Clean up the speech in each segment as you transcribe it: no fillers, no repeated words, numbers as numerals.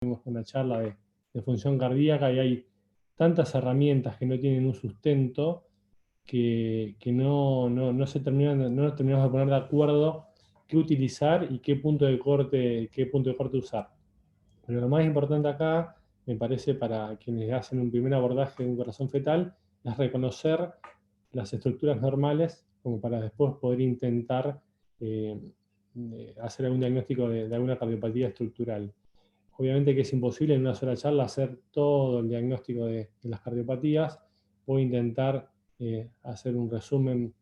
una charla de función cardíaca y hay tantas herramientas que no tienen un sustento que no nos terminamos de poner de acuerdo qué utilizar y qué punto de corte usar. Pero lo más importante acá, me parece, para quienes hacen un primer abordaje de un corazón fetal, es reconocer las estructuras normales como para después poder intentar eh, hacer algún diagnóstico de alguna cardiopatía estructural. Obviamente que es imposible en una sola charla hacer todo el diagnóstico de las cardiopatías. Voy a intentar hacer un resumen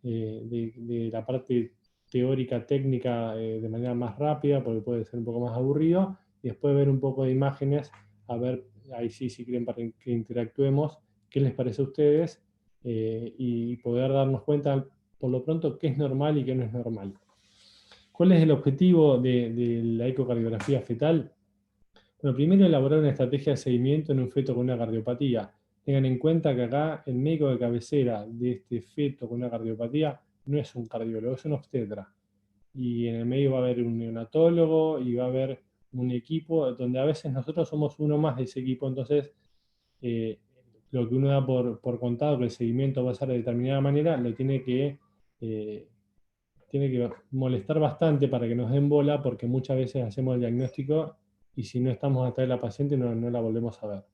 de la parte teórica, técnica, de manera más rápida, porque puede ser un poco más aburrido, y después ver un poco de imágenes, a ver, ahí sí, si quieren para que interactuemos, qué les parece a ustedes, y poder darnos cuenta, por lo pronto, qué es normal y qué no es normal. ¿Cuál es el objetivo de la ecocardiografía fetal? Bueno, primero elaborar una estrategia de seguimiento en un feto con una cardiopatía. Tengan en cuenta que acá el médico de cabecera de este feto con una cardiopatía no es un cardiólogo, es un obstetra. Y en el medio va a haber un neonatólogo y va a haber un equipo donde a veces nosotros somos uno más de ese equipo. Entonces, eh, lo que uno da por contado que el seguimiento va a ser de determinada manera, lo tiene que molestar bastante para que nos den bola, porque muchas veces hacemos el diagnóstico y si no estamos atrás de la paciente no la volvemos a ver.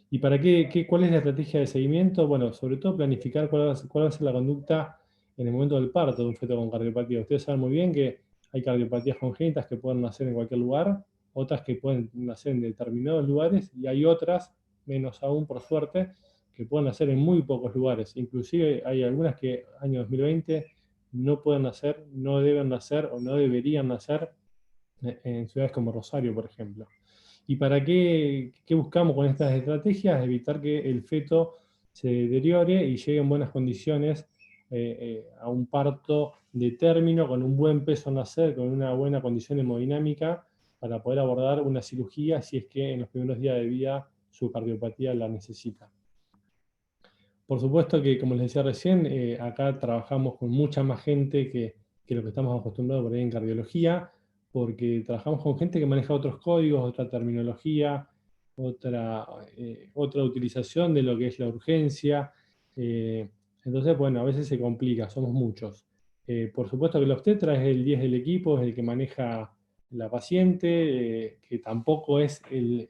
¿Y para cuál es la estrategia de seguimiento? Bueno, sobre todo planificar cuál va a ser la conducta en el momento del parto de un feto con cardiopatía. Ustedes saben muy bien que hay cardiopatías congénitas que pueden nacer en cualquier lugar, otras que pueden nacer en determinados lugares y hay otras, menos aún por suerte, que pueden nacer en muy pocos lugares. Inclusive hay algunas que año 2020 no pueden nacer, no deben nacer o no deberían nacer en ciudades como Rosario, por ejemplo. ¿Y para qué buscamos con estas estrategias? Evitar que el feto se deteriore y llegue en buenas condiciones a un parto de término, con un buen peso al nacer, con una buena condición hemodinámica, para poder abordar una cirugía si es que en los primeros días de vida su cardiopatía la necesita. Por supuesto que, como les decía recién, acá trabajamos con mucha más gente que lo que estamos acostumbrados por ahí en cardiología, porque trabajamos con gente que maneja otros códigos, otra terminología, otra utilización de lo que es la urgencia. eh, entonces, bueno, a veces se complica, somos muchos. Por supuesto que el obstetra es el 10 del equipo, es el que maneja la paciente, que tampoco es el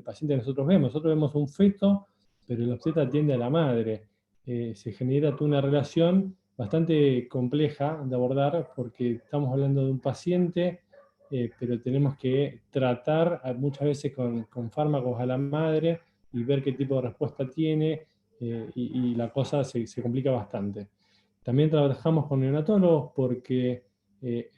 paciente que nosotros vemos. Nosotros vemos un feto, pero el obstetra atiende a la madre. Se genera toda una relación bastante compleja de abordar porque estamos hablando de un paciente, pero tenemos que tratar muchas veces con fármacos a la madre y ver qué tipo de respuesta tiene, y la cosa se complica bastante. También trabajamos con neonatólogos porque,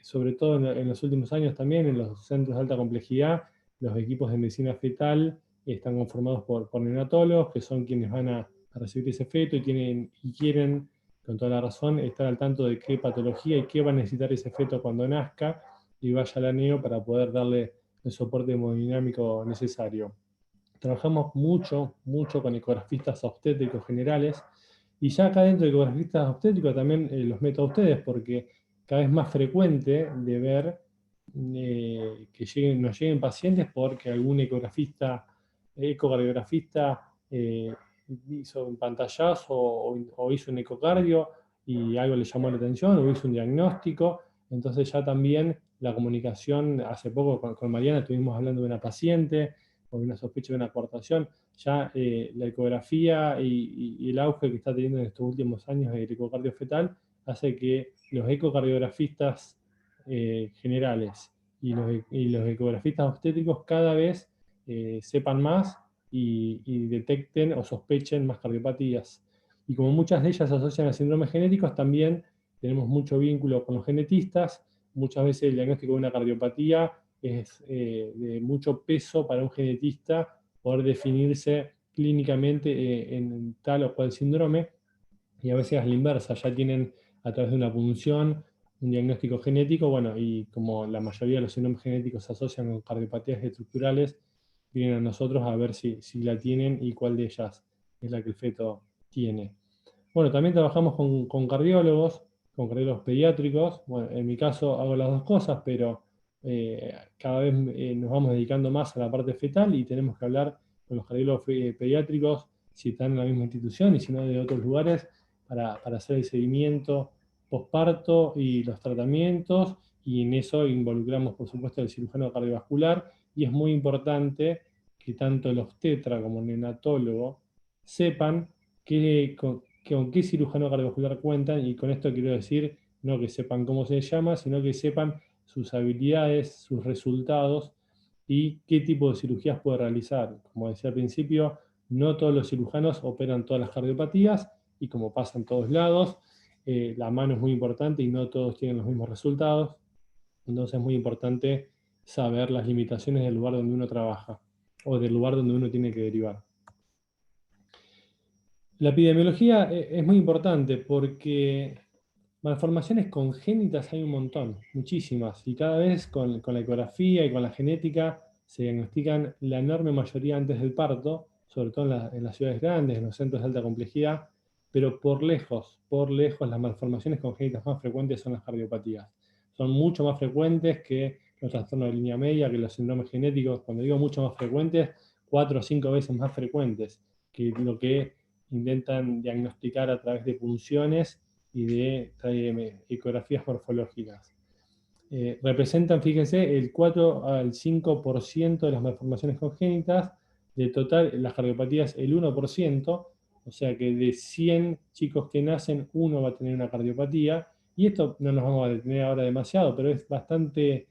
sobre todo en los últimos años también, en los centros de alta complejidad, los equipos de medicina fetal están conformados por neonatólogos, que son quienes van a recibir ese feto y quieren, con toda la razón, estar al tanto de qué patología y qué va a necesitar ese feto cuando nazca y vaya a la neo para poder darle el soporte hemodinámico necesario. Trabajamos mucho con ecografistas obstétricos generales, y ya acá dentro de ecografistas obstétricos también los meto a ustedes, porque cada vez más frecuente de ver que nos lleguen pacientes porque algún ecocardiografista hizo un pantallazo o hizo un ecocardio y algo le llamó la atención o hizo un diagnóstico. Entonces ya también la comunicación, hace poco con Mariana estuvimos hablando de una paciente con una sospecha de una coartación. Ya la ecografía y el auge que está teniendo en estos últimos años el ecocardio fetal hace que los ecocardiografistas generales y los ecografistas obstétricos cada vez sepan más y detecten o sospechen más cardiopatías. Y como muchas de ellas se asocian a síndromes genéticos, también tenemos mucho vínculo con los genetistas. Muchas veces el diagnóstico de una cardiopatía es de mucho peso para un genetista poder definirse clínicamente en tal o cual síndrome, y a veces a la inversa, ya tienen a través de una punción un diagnóstico genético, bueno, y como la mayoría de los síndromes genéticos se asocian con cardiopatías estructurales, vienen a nosotros a ver si la tienen y cuál de ellas es la que el feto tiene. Bueno, también trabajamos con cardiólogos pediátricos. Bueno, en mi caso hago las dos cosas, pero cada vez nos vamos dedicando más a la parte fetal y tenemos que hablar con los cardiólogos pediátricos, si están en la misma institución y si no de otros lugares, para hacer el seguimiento posparto y los tratamientos, y en eso involucramos, por supuesto, el cirujano cardiovascular, y es muy importante que tanto el obstetra como el neonatólogo sepan con qué cirujano cardiovascular cuentan, y con esto quiero decir no que sepan cómo se llama, sino que sepan sus habilidades, sus resultados y qué tipo de cirugías puede realizar. Como decía al principio, no todos los cirujanos operan todas las cardiopatías, y como pasa en todos lados, la mano es muy importante y no todos tienen los mismos resultados. Entonces es muy importante saber las limitaciones del lugar donde uno trabaja o del lugar donde uno tiene que derivar. La epidemiología es muy importante porque malformaciones congénitas hay un montón, muchísimas, y cada vez con la ecografía y con la genética se diagnostican la enorme mayoría antes del parto, sobre todo en las ciudades grandes, en los centros de alta complejidad, pero por lejos, las malformaciones congénitas más frecuentes son las cardiopatías. Son mucho más frecuentes que los trastornos de línea media, que los síndromes genéticos. Cuando digo mucho más frecuentes, 4 o 5 veces más frecuentes que lo que intentan diagnosticar a través de punciones y de ecografías morfológicas. Representan, fíjense, el 4 al 5% de las malformaciones congénitas, de total, las cardiopatías el 1%, o sea que de 100 chicos que nacen, uno va a tener una cardiopatía, y esto no nos vamos a detener ahora demasiado, pero es bastante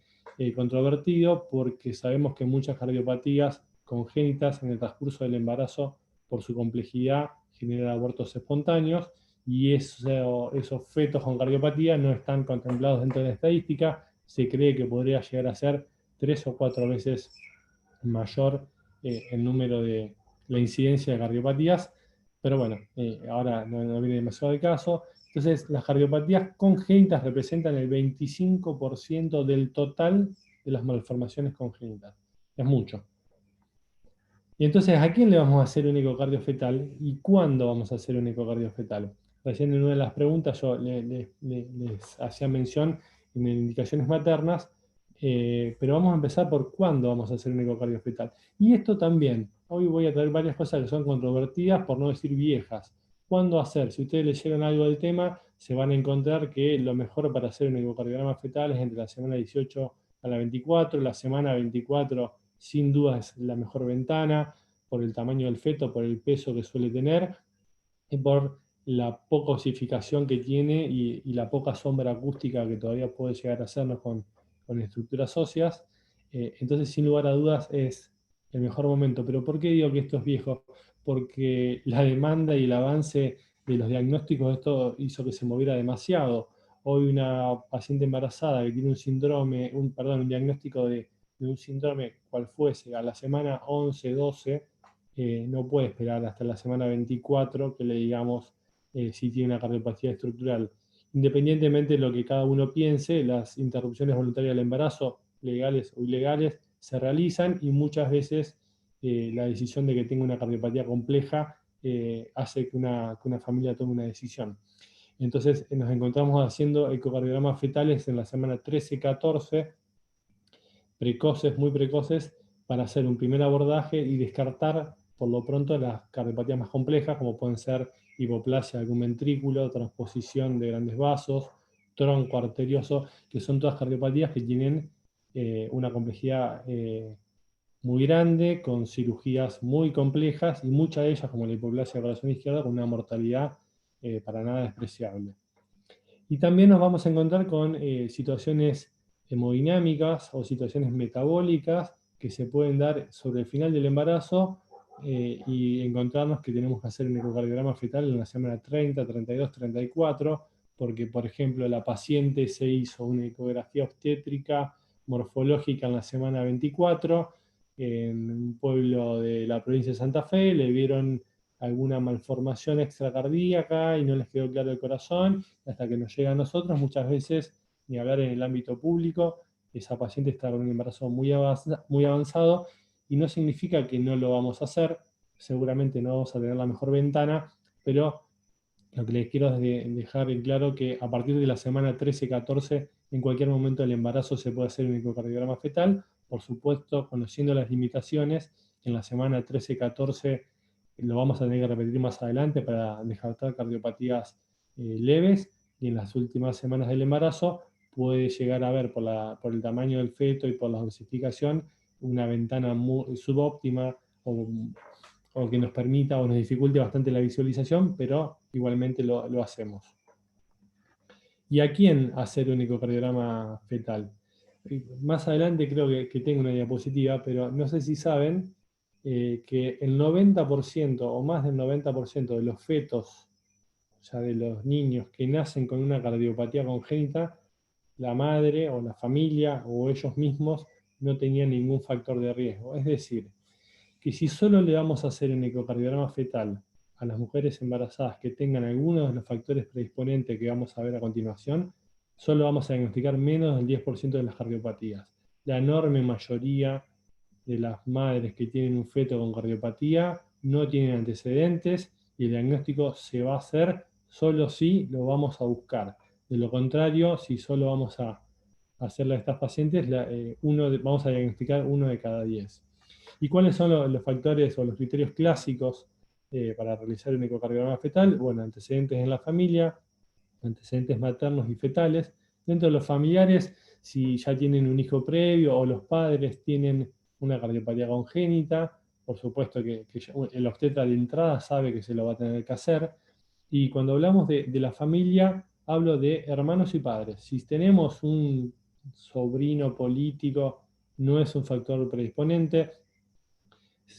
controvertido porque sabemos que muchas cardiopatías congénitas en el transcurso del embarazo, por su complejidad, generan abortos espontáneos, y esos fetos con cardiopatía no están contemplados dentro de la estadística. Se cree que podría llegar a ser 3 o 4 veces mayor el número de la incidencia de cardiopatías, pero bueno, ahora no viene demasiado de caso. Entonces, las cardiopatías congénitas representan el 25% del total de las malformaciones congénitas. Es mucho. Y entonces, ¿a quién le vamos a hacer un ecocardio fetal y cuándo vamos a hacer un ecocardio fetal? Recién en una de las preguntas yo les hacía mención en indicaciones maternas, pero vamos a empezar por cuándo vamos a hacer un ecocardio fetal. Y esto también, hoy voy a traer varias cosas que son controvertidas, por no decir viejas. ¿Cuándo hacer? Si ustedes les llegan algo del tema, se van a encontrar que lo mejor para hacer un ecocardiograma fetal es entre la semana 18 a la 24, la semana 24 sin duda es la mejor ventana, por el tamaño del feto, por el peso que suele tener, y por la poca osificación que tiene y la poca sombra acústica que todavía puede llegar a hacernos con estructuras óseas. Entonces, sin lugar a dudas, es el mejor momento. ¿Pero por qué digo que esto es viejo? Porque la demanda y el avance de los diagnósticos, esto hizo que se moviera demasiado. Hoy una paciente embarazada que tiene un síndrome, un diagnóstico de un síndrome cual fuese, a la semana 11, 12, no puede esperar hasta la semana 24 que le digamos si tiene una cardiopatía estructural. Independientemente de lo que cada uno piense, las interrupciones voluntarias del embarazo, legales o ilegales, se realizan, y muchas veces la decisión de que tenga una cardiopatía compleja hace que una familia tome una decisión. Entonces nos encontramos haciendo ecocardiogramas fetales en la semana 13-14, precoces, muy precoces, para hacer un primer abordaje y descartar por lo pronto las cardiopatías más complejas, como pueden ser hipoplasia de algún ventrículo, transposición de grandes vasos, tronco arterioso, que son todas cardiopatías que tienen una complejidad muy grande, con cirugías muy complejas, y muchas de ellas, como la hipoplasia del corazón izquierdo, con una mortalidad para nada despreciable. Y también nos vamos a encontrar con situaciones hemodinámicas o situaciones metabólicas que se pueden dar sobre el final del embarazo, y encontrarnos que tenemos que hacer un ecocardiograma fetal en la semana 30, 32, 34, porque, por ejemplo, la paciente se hizo una ecografía obstétrica morfológica en la semana 24 en un pueblo de la provincia de Santa Fe, le vieron alguna malformación extracardíaca y no les quedó claro el corazón, hasta que nos llega a nosotros. Muchas veces, ni hablar en el ámbito público, esa paciente está con un embarazo muy avanzado, y no significa que no lo vamos a hacer, seguramente no vamos a tener la mejor ventana, pero lo que les quiero es dejar en claro que a partir de la semana 13-14, en cualquier momento del embarazo se puede hacer un ecocardiograma fetal, por supuesto, conociendo las limitaciones. En la semana 13-14 lo vamos a tener que repetir más adelante para descartar cardiopatías leves, y en las últimas semanas del embarazo puede llegar a haber, por el tamaño del feto y por la dosificación, una ventana subóptima o que nos permita o nos dificulte bastante la visualización, pero igualmente lo hacemos. ¿Y a quién hacer un ecocardiograma fetal? Más adelante creo que tengo una diapositiva, pero no sé si saben que el 90% o más del 90% de los fetos, o sea, de los niños que nacen con una cardiopatía congénita, la madre o la familia o ellos mismos no tenían ningún factor de riesgo. Es decir, que si solo le vamos a hacer un ecocardiograma fetal a las mujeres embarazadas que tengan algunos de los factores predisponentes que vamos a ver a continuación, solo vamos a diagnosticar menos del 10% de las cardiopatías. La enorme mayoría de las madres que tienen un feto con cardiopatía no tienen antecedentes y el diagnóstico se va a hacer solo si lo vamos a buscar. De lo contrario, si solo vamos a hacerle a estas pacientes, vamos a diagnosticar 1 de cada 10. ¿Y cuáles son los factores o los criterios clásicos para realizar un ecocardiograma fetal? Bueno, antecedentes en la familia, antecedentes maternos y fetales. Dentro de los familiares, si ya tienen un hijo previo o los padres tienen una cardiopatía congénita, por supuesto que el obstetra de entrada sabe que se lo va a tener que hacer. Y cuando hablamos de la familia, hablo de hermanos y padres. Si tenemos un sobrino político, no es un factor predisponente.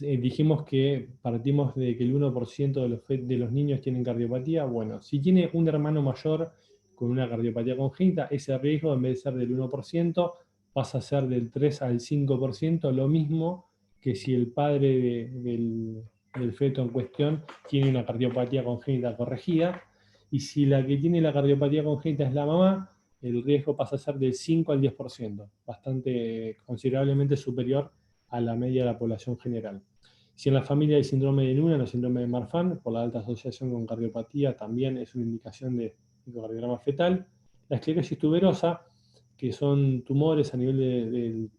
Dijimos que partimos de que el 1% de los niños tienen cardiopatía. Bueno, si tiene un hermano mayor con una cardiopatía congénita, ese riesgo en vez de ser del 1% pasa a ser del 3 al 5%, lo mismo que si el padre del feto en cuestión tiene una cardiopatía congénita corregida, y si la que tiene la cardiopatía congénita es la mamá, el riesgo pasa a ser del 5 al 10%, bastante considerablemente superior a la media de la población general. Si en la familia hay síndrome de Noonan o síndrome de Marfan, por la alta asociación con cardiopatía, también es una indicación de ecocardiograma fetal. La esclerosis tuberosa, que son tumores a nivel del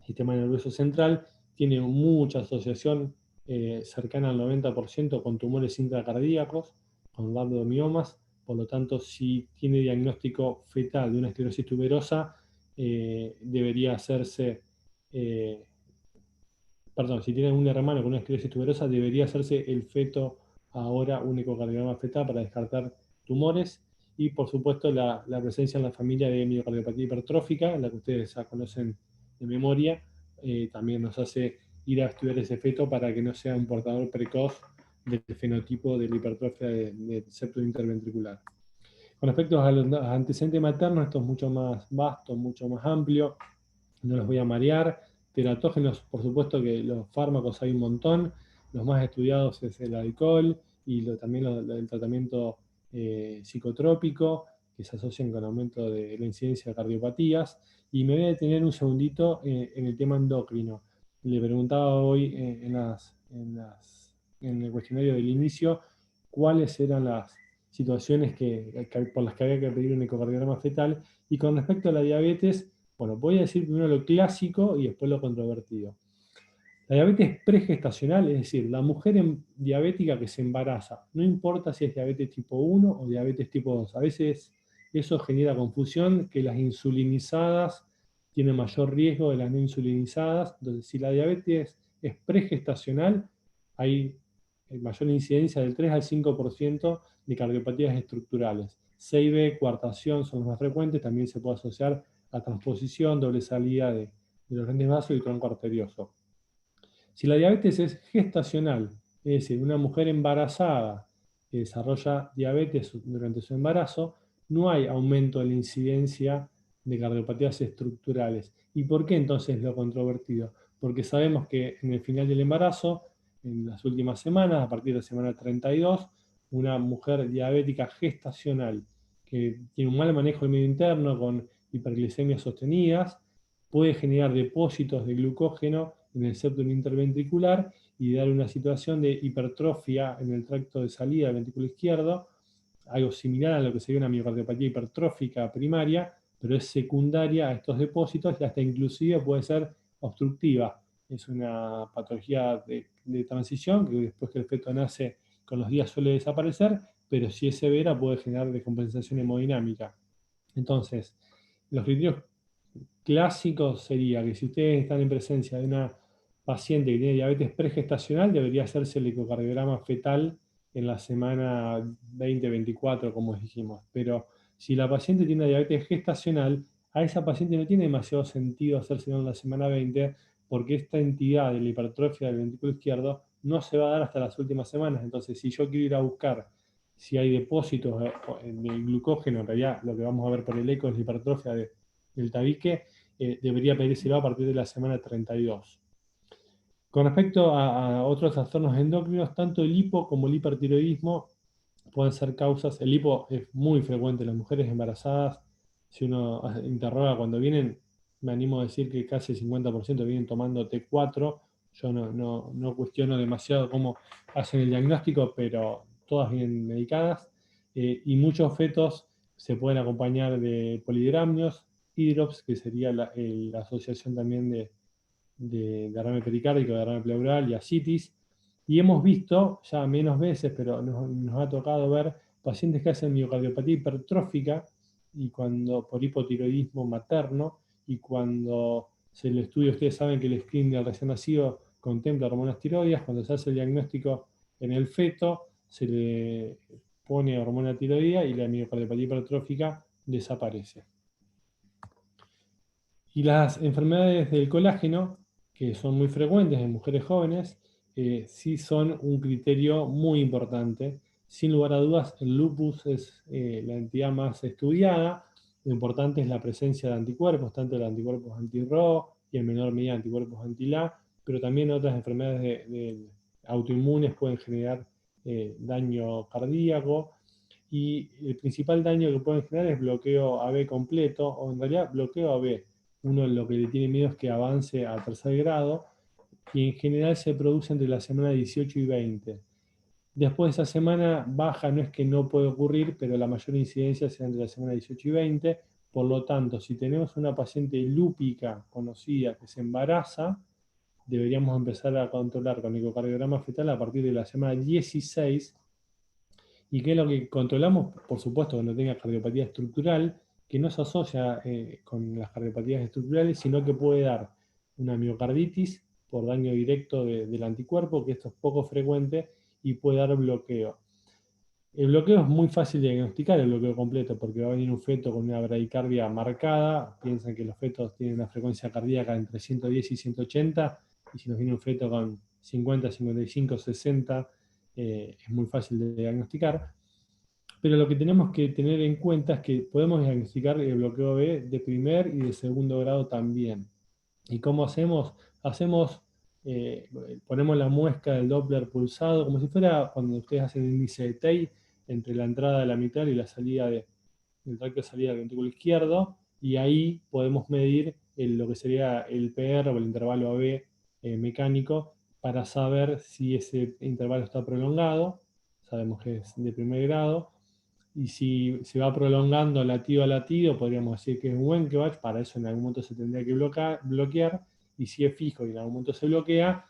sistema nervioso central, tiene mucha asociación cercana al 90% con tumores intracardíacos, con rhabdomiomas. Por lo tanto, si tiene diagnóstico fetal de una esclerosis tuberosa, debería hacerse si tiene un hermano con una esclerosis tuberosa, debería hacerse el feto ahora un ecocardiograma fetal para descartar tumores. Y por supuesto la presencia en la familia de miocardiopatía hipertrófica, la que ustedes ya conocen de memoria, también nos hace ir a estudiar ese feto para que no sea un portador precoz del fenotipo de la hipertrofia del septo interventricular. Con respecto a los antecedentes maternos, esto es mucho más vasto, mucho más amplio, no los voy a marear. Teratógenos, por supuesto que los fármacos hay un montón, los más estudiados es el alcohol y también el tratamiento psicotrópico, que se asocian con aumento de la incidencia de cardiopatías. Y me voy a detener un segundito en el tema endocrino. Le preguntaba hoy en el cuestionario del inicio cuáles eran las situaciones por las que había que pedir un ecocardiograma fetal. Y con respecto a la diabetes, bueno, voy a decir primero lo clásico y después lo controvertido. La diabetes pregestacional, es decir, la mujer diabética que se embaraza, no importa si es diabetes tipo 1 o diabetes tipo 2. A veces eso genera confusión, que las insulinizadas tienen mayor riesgo de las no insulinizadas. Entonces, si la diabetes es pregestacional, hay mayor incidencia del 3 al 5% de cardiopatías estructurales. CIB, coartación son los más frecuentes, también se puede asociar a transposición, doble salida de los grandes vasos y tronco arterioso. Si la diabetes es gestacional, es decir, una mujer embarazada que desarrolla diabetes durante su embarazo, no hay aumento de la incidencia de cardiopatías estructurales. ¿Y por qué entonces lo controvertido? Porque sabemos que en el final del embarazo, en las últimas semanas, a partir de la semana 32, una mujer diabética gestacional que tiene un mal manejo del medio interno con hiperglicemias sostenidas, puede generar depósitos de glucógeno en el septum interventricular y dar una situación de hipertrofia en el tracto de salida del ventrículo izquierdo, algo similar a lo que sería una miocardiopatía hipertrófica primaria, pero es secundaria a estos depósitos y hasta inclusive puede ser obstructiva. Es una patología de transición que después que el feto nace con los días suele desaparecer, pero si es severa puede generar descompensación hemodinámica. Entonces, los criterios clásicos sería que si ustedes están en presencia de una paciente que tiene diabetes pregestacional, debería hacerse el ecocardiograma fetal en la semana 20-24, como dijimos. Pero si la paciente tiene diabetes gestacional, a esa paciente no tiene demasiado sentido hacérselo en la semana 20, porque esta entidad de la hipertrofia del ventrículo izquierdo no se va a dar hasta las últimas semanas. Entonces, si yo quiero ir a buscar si hay depósitos en el glucógeno, en realidad lo que vamos a ver por el eco es la hipertrofia del tabique, debería pedírselo a partir de la semana 32. Con respecto a otros trastornos endocrinos, tanto el hipo como el hipertiroidismo pueden ser causas. El hipo es muy frecuente en las mujeres embarazadas. Si uno interroga cuando vienen, me animo a decir que casi el 50% vienen tomando T4. Yo no cuestiono demasiado cómo hacen el diagnóstico, pero todas vienen medicadas. Y muchos fetos se pueden acompañar de polidramnios, hidrops, que sería la asociación también de derrame pericárdico, derrame pleural y ascitis. Y hemos visto, ya menos veces, pero nos ha tocado ver pacientes que hacen miocardiopatía hipertrófica y cuando por hipotiroidismo materno, y cuando se le estudia, ustedes saben que el screening del recién nacido contempla hormonas tiroides, cuando se hace el diagnóstico en el feto, se le pone hormona tiroidea y la miocardiopatía hipertrófica desaparece. Y las enfermedades del colágeno, que son muy frecuentes en mujeres jóvenes, sí son un criterio muy importante. Sin lugar a dudas, el lupus es la entidad más estudiada. Lo importante es la presencia de anticuerpos, tanto de anticuerpos anti-RO y en menor medida anticuerpos anti-LA, pero también otras enfermedades autoinmunes pueden generar daño cardíaco. Y el principal daño que pueden generar es bloqueo AB completo, o en realidad bloqueo AB. Uno lo que le tiene miedo es que avance a tercer grado, y en general se produce entre la semana 18 y 20. Después de esa semana baja, no es que no puede ocurrir, pero la mayor incidencia será entre la semana 18 y 20. Por lo tanto, si tenemos una paciente lúpica conocida que se embaraza, deberíamos empezar a controlar con ecocardiograma fetal a partir de la semana 16. ¿Y qué es lo que controlamos? Por supuesto, que no tenga cardiopatía estructural, que no se asocia con las cardiopatías estructurales, sino que puede dar una miocarditis por daño directo del anticuerpo, que esto es poco frecuente, y puede dar bloqueo. El bloqueo es muy fácil de diagnosticar, el bloqueo completo, porque va a venir un feto con una bradicardia marcada. Piensan que los fetos tienen una frecuencia cardíaca entre 110 y 180, y si nos viene un feto con 50, 55, 60, es muy fácil de diagnosticar. Pero lo que tenemos que tener en cuenta es que podemos diagnosticar el bloqueo B de primer y de segundo grado también. ¿Y cómo hacemos? Ponemos la muesca del Doppler pulsado, como si fuera cuando ustedes hacen el índice de Tay entre la entrada de la mitad y la salida del tracto de salida del ventrículo izquierdo, y ahí podemos medir lo que sería el PR o el intervalo AB mecánico para saber si ese intervalo está prolongado. Sabemos que es de primer grado, y si se va prolongando latido a latido, podríamos decir que es un Wenckebach. Para eso en algún momento se tendría que bloquear, y si es fijo y en algún momento se bloquea,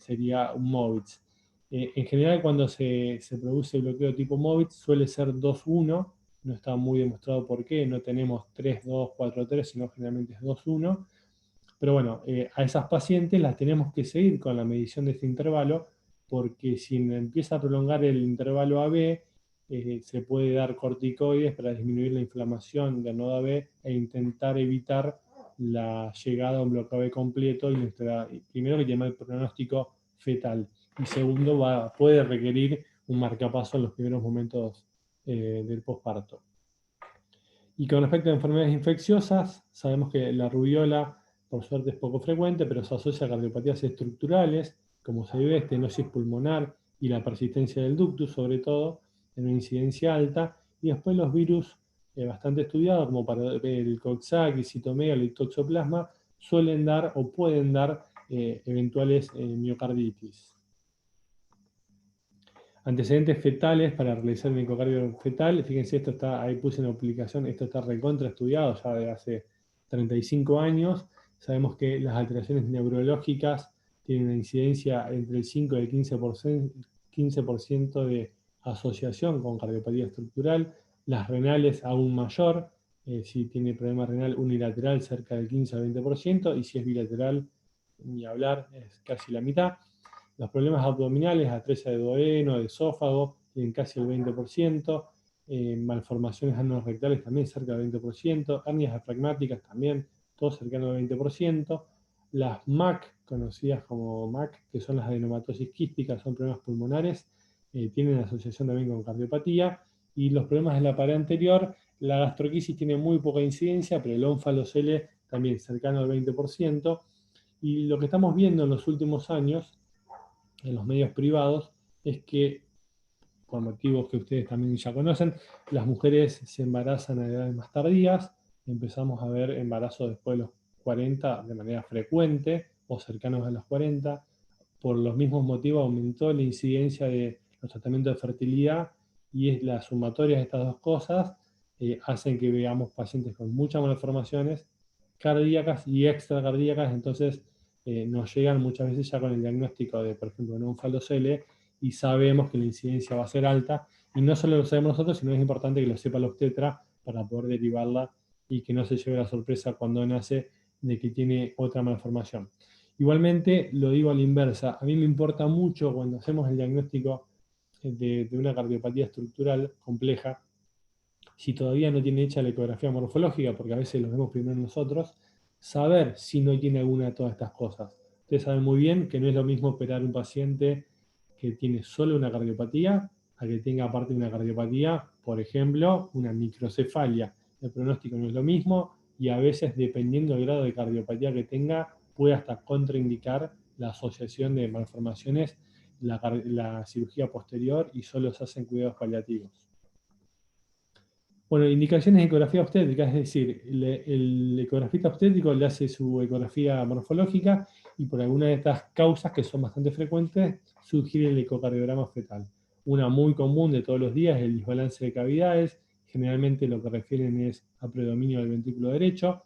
sería un Movitz. En general, cuando se produce bloqueo tipo Movitz, suele ser 2-1, no está muy demostrado por qué, no tenemos 3-2, 4-3, sino generalmente es 2-1. Pero bueno, a esas pacientes las tenemos que seguir con la medición de este intervalo, porque si empieza a prolongar el intervalo AB, se puede dar corticoides para disminuir la inflamación del nodo AB e intentar evitar la llegada a un bloqueo AB completo, y primero que tiene el pronóstico fetal, y segundo puede requerir un marcapaso en los primeros momentos del posparto. Y con respecto a enfermedades infecciosas, sabemos que la rubiola, por suerte, es poco frecuente, pero se asocia a cardiopatías estructurales, como se ve, estenosis pulmonar y la persistencia del ductus, sobre todo, en una incidencia alta. Y después los virus bastante estudiados, como para el Coxsackie, Cytomegalo y Toxoplasma, suelen dar o pueden dar eventuales miocarditis. Antecedentes fetales para realizar un ecocardio fetal. Fíjense, esto está, ahí puse una publicación, esto está recontra estudiado ya de hace 35 años. Sabemos que las alteraciones neurológicas tienen una incidencia entre el 5 y el 15% de asociación con cardiopatía estructural. Las renales aún mayor, si tiene problema renal unilateral cerca del 15 al 20%, y si es bilateral, ni hablar, es casi la mitad. Los problemas abdominales, atresia de duodeno, de esófago, tienen casi el 20%. Malformaciones anorrectales también cerca del 20%. Hernias diafragmáticas también, todo cercano al 20%. Las MAC, conocidas como MAC, que son las adenomatosis quísticas, son problemas pulmonares, tienen asociación también con cardiopatía. Y los problemas de la pared anterior, la gastroquisis tiene muy poca incidencia, pero el ónfalocele también cercano al 20%. Y lo que estamos viendo en los últimos años en los medios privados es que, por motivos que ustedes también ya conocen, las mujeres se embarazan a edades más tardías, empezamos a ver embarazos después de los 40 de manera frecuente o cercanos a los 40. Por los mismos motivos aumentó la incidencia de los tratamientos de fertilidad, y es la sumatoria de estas dos cosas hacen que veamos pacientes con muchas malformaciones cardíacas y extracardíacas. Entonces nos llegan muchas veces ya con el diagnóstico de, por ejemplo, un ónfalocele, y sabemos que la incidencia va a ser alta, y no solo lo sabemos nosotros, sino es importante que lo sepa el obstetra para poder derivarla y que no se lleve la sorpresa cuando nace de que tiene otra malformación. Igualmente, lo digo a la inversa, a mí me importa mucho cuando hacemos el diagnóstico de una cardiopatía estructural compleja, si todavía no tiene hecha la ecografía morfológica, porque a veces lo vemos primero nosotros, saber si no tiene alguna de todas estas cosas. Ustedes saben muy bien que no es lo mismo operar un paciente que tiene solo una cardiopatía a que tenga aparte de una cardiopatía, por ejemplo, una microcefalia. El pronóstico no es lo mismo, y a veces, dependiendo del grado de cardiopatía que tenga, puede hasta contraindicar la asociación de malformaciones, la cirugía posterior, y solo se hacen cuidados paliativos. Bueno, indicaciones de ecografía obstétrica, es decir, el ecografista obstétrico le hace su ecografía morfológica y por alguna de estas causas, que son bastante frecuentes, sugiere el ecocardiograma fetal. Una muy común de todos los días es el desbalance de cavidades. Generalmente lo que refieren es a predominio del ventrículo derecho.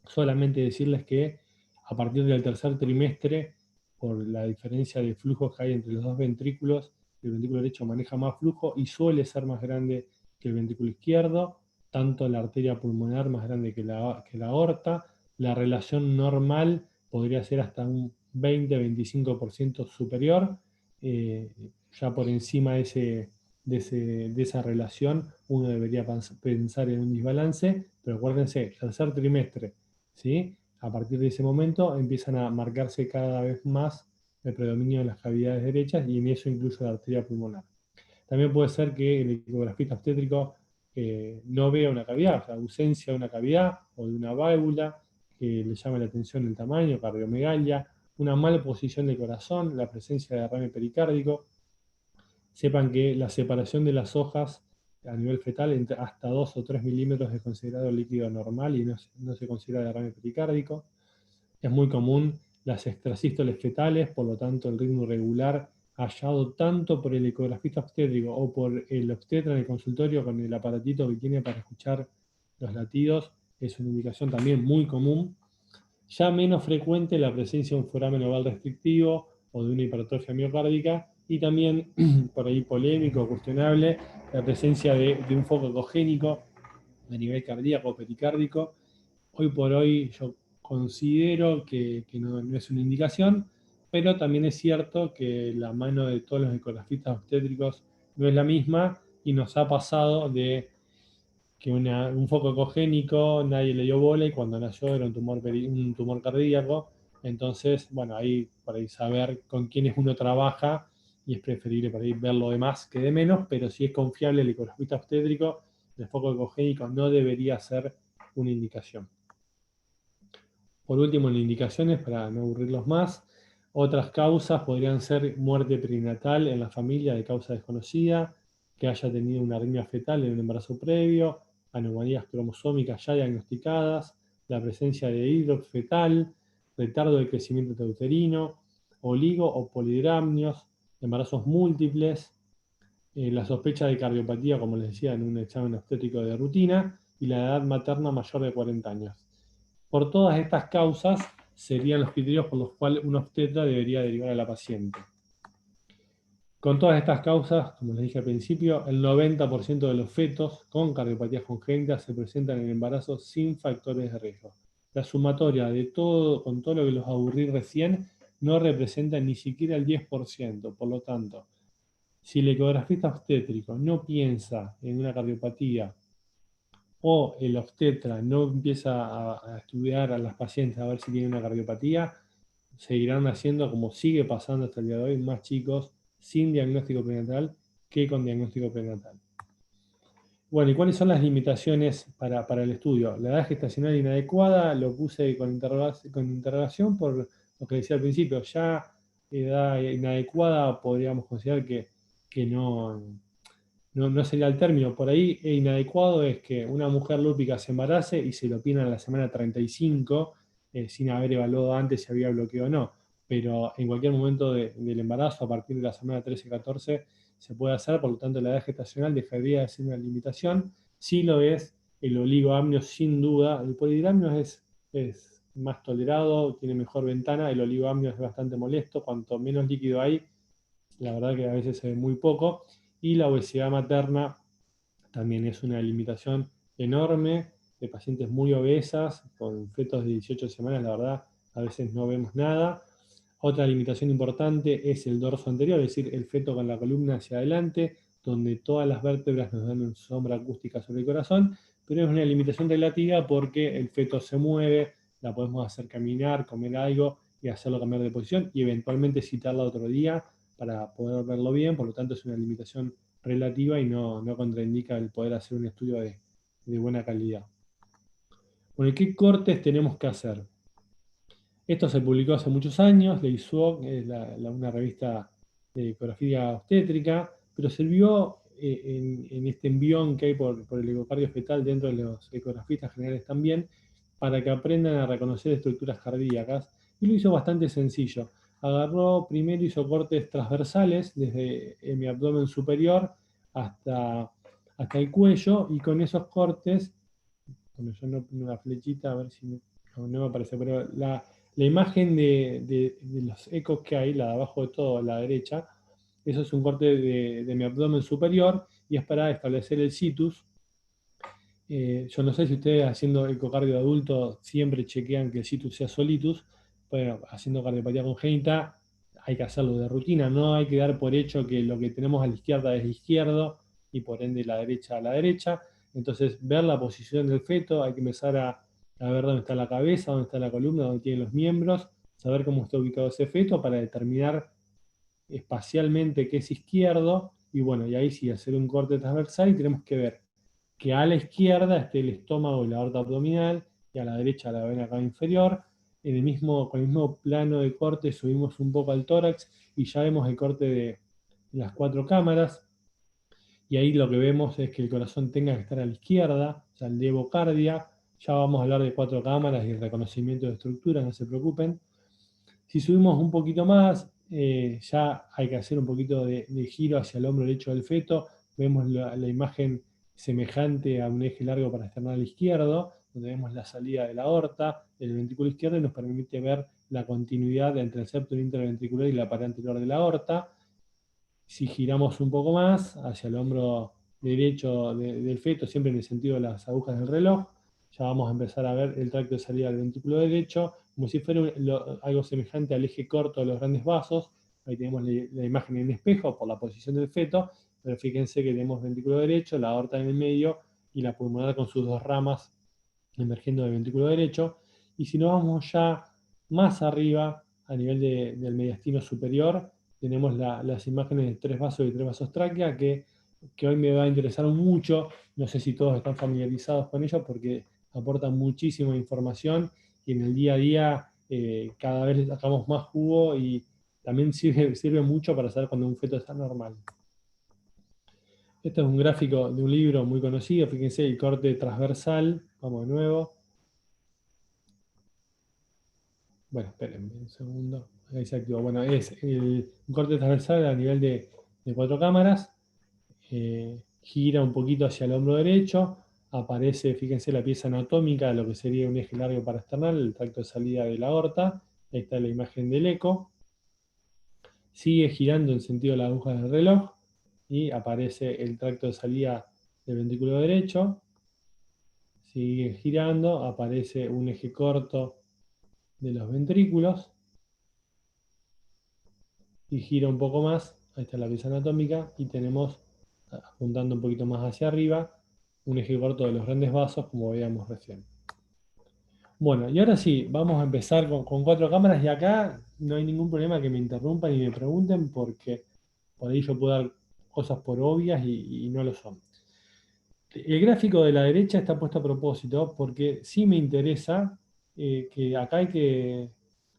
Solamente decirles que a partir del tercer trimestre, por la diferencia de flujos que hay entre los dos ventrículos, el ventrículo derecho maneja más flujo y suele ser más grande que el ventrículo izquierdo, tanto la arteria pulmonar más grande que la aorta. La relación normal podría ser hasta un 20-25% superior. Ya por encima de esa relación uno debería pensar en un desbalance, pero acuérdense, tercer trimestre, ¿sí? A partir de ese momento empiezan a marcarse cada vez más el predominio de las cavidades derechas, y en eso incluye la arteria pulmonar. También puede ser que el ecografista obstétrico no vea una cavidad, o sea, ausencia de una cavidad o de una válvula, que le llame la atención el tamaño, cardiomegalia, una mala posición del corazón, la presencia de derrame pericárdico. Sepan que la separación de las hojas a nivel fetal hasta 2 o 3 milímetros es considerado líquido normal y no se considera derrame pericárdico. Es muy común las extrasístoles fetales, por lo tanto el ritmo irregular hallado tanto por el ecografista obstétrico o por el obstetra en el consultorio con el aparatito que tiene para escuchar los latidos, es una indicación también muy común. Ya menos frecuente la presencia de un foramen oval restrictivo o de una hipertrofia miocárdica, y también, por ahí polémico o cuestionable, la presencia de un foco ecogénico a nivel cardíaco o pericárdico. Hoy por hoy yo considero que no es una indicación, pero también es cierto que la mano de todos los ecografistas obstétricos no es la misma, y nos ha pasado de que un foco ecogénico nadie le dio bola, y cuando nació era un tumor cardíaco. Entonces, bueno, ahí por ahí saber con quiénes uno trabaja, y es preferible por ahí ver lo de más que de menos, pero si es confiable el ecografista obstétrico, el foco ecogénico no debería ser una indicación. Por último, en indicaciones, para no aburrirlos más, otras causas podrían ser muerte perinatal en la familia de causa desconocida, que haya tenido una arritmia fetal en un embarazo previo, anomalías cromosómicas ya diagnosticadas, la presencia de hidrox fetal, retardo de crecimiento intrauterino, oligo o polidramnios, embarazos múltiples, la sospecha de cardiopatía, como les decía, en un examen obstétrico de rutina, y la edad materna mayor de 40 años. Por todas estas causas serían los criterios por los cuales un obstetra debería derivar a la paciente. Con todas estas causas, como les dije al principio, el 90% de los fetos con cardiopatías congénitas se presentan en el embarazo sin factores de riesgo. La sumatoria de todo, con todo lo que los aburrí recién, no representa ni siquiera el 10%. Por lo tanto, si el ecografista obstétrico no piensa en una cardiopatía o el obstetra no empieza a estudiar a las pacientes a ver si tienen una cardiopatía, seguirán naciendo, como sigue pasando hasta el día de hoy, más chicos sin diagnóstico prenatal que con diagnóstico prenatal. Bueno, ¿y cuáles son las limitaciones para el estudio? La edad gestacional inadecuada, lo puse con interrogación por lo que decía al principio. Ya edad inadecuada podríamos considerar que no sería el término. Por ahí inadecuado es que una mujer lúpica se embarace y se lo opina en la semana 35 sin haber evaluado antes si había bloqueo o no. Pero en cualquier momento del embarazo, a partir de la semana 13-14, se puede hacer, por lo tanto la edad gestacional dejaría de ser una limitación. Sí lo es el oligoamnio, sin duda. El polidramnio es más tolerado, tiene mejor ventana, el oligoamnio es bastante molesto. Cuanto menos líquido hay, la verdad que a veces se ve muy poco. Y la obesidad materna también es una limitación enorme de pacientes muy obesas, con fetos de 18 semanas, la verdad, a veces no vemos nada. Otra limitación importante es el dorso anterior, es decir, el feto con la columna hacia adelante, donde todas las vértebras nos dan una sombra acústica sobre el corazón, pero es una limitación relativa porque el feto se mueve, la podemos hacer caminar, comer algo y hacerlo cambiar de posición y eventualmente citarla otro día para poder verlo bien, por lo tanto es una limitación relativa y no contraindica el poder hacer un estudio de buena calidad. Bueno, ¿qué cortes tenemos que hacer? Esto se publicó hace muchos años, la ISUOC, es una revista de ecografía obstétrica, pero se vio en este envión que hay por el ecocardio fetal dentro de los ecografistas generales también, para que aprendan a reconocer estructuras cardíacas, y lo hizo bastante sencillo. Primero hizo cortes transversales desde mi abdomen superior hasta el cuello, y con esos cortes, bueno, yo no pongo una flechita, a ver si no me aparece, pero la imagen de los ecos que hay, la de abajo de todo, a la derecha, eso es un corte de mi abdomen superior y es para establecer el situs. Yo no sé si ustedes haciendo ecocardio adulto siempre chequean que el situs sea solitus. Bueno, haciendo cardiopatía congénita hay que hacerlo de rutina, no hay que dar por hecho que lo que tenemos a la izquierda es izquierdo y por ende la derecha a la derecha. Entonces, ver la posición del feto, hay que empezar a ver dónde está la cabeza, dónde está la columna, dónde tienen los miembros, saber cómo está ubicado ese feto para determinar espacialmente qué es izquierdo, y bueno, y ahí sí hacer un corte transversal y tenemos que ver que a la izquierda esté el estómago y la aorta abdominal, y a la derecha la vena cava inferior. Con el mismo plano de corte subimos un poco al tórax y ya vemos el corte de las 4 cámaras, y ahí lo que vemos es que el corazón tenga que estar a la izquierda, o sea, el de evocardia. Ya vamos a hablar de 4 cámaras y reconocimiento de estructuras, no se preocupen. Si subimos un poquito más, ya hay que hacer un poquito de giro hacia el hombro derecho del feto. Vemos la imagen semejante a un eje largo parasternal izquierdo, donde vemos la salida de la aorta, del ventrículo izquierdo, y nos permite ver la continuidad entre el septo interventricular y la pared anterior de la aorta. Si giramos un poco más hacia el hombro derecho del feto, siempre en el sentido de las agujas del reloj, ya vamos a empezar a ver el tracto de salida del ventrículo derecho, como si fuera algo semejante al eje corto de los grandes vasos. Ahí tenemos la imagen en espejo por la posición del feto, pero fíjense que tenemos ventrículo derecho, la aorta en el medio y la pulmonar con sus 2 ramas emergiendo del ventrículo derecho. Y si nos vamos ya más arriba, a nivel del mediastino superior, tenemos las imágenes de 3 vasos y 3 vasos tráquea, que hoy me va a interesar mucho. No sé si todos están familiarizados con ellos porque aportan muchísima información y en el día a día cada vez le sacamos más jugo, y también sirve mucho para saber cuando un feto está normal. Este es un gráfico de un libro muy conocido, fíjense el corte transversal, vamos de nuevo. Bueno, espérenme un segundo. Ahí se activó. Bueno, es un corte transversal a nivel de 4 cámaras. gira un poquito hacia el hombro derecho, aparece, fíjense, la pieza anatómica de lo que sería un eje largo parasternal, el tracto de salida de la aorta. Ahí está la imagen del eco. Sigue girando en sentido de la aguja del reloj y aparece el tracto de salida del ventrículo derecho. Sigue girando, aparece un eje corto de los ventrículos y gira un poco más. Ahí está la pieza anatómica y tenemos, apuntando un poquito más hacia arriba, un eje corto de los grandes vasos, como veíamos recién. Bueno, y ahora sí, vamos a empezar con 4 cámaras y acá no hay ningún problema que me interrumpan y me pregunten porque por ahí yo puedo dar cosas por obvias y no lo son. El gráfico de la derecha está puesto a propósito porque sí me interesa que acá hay que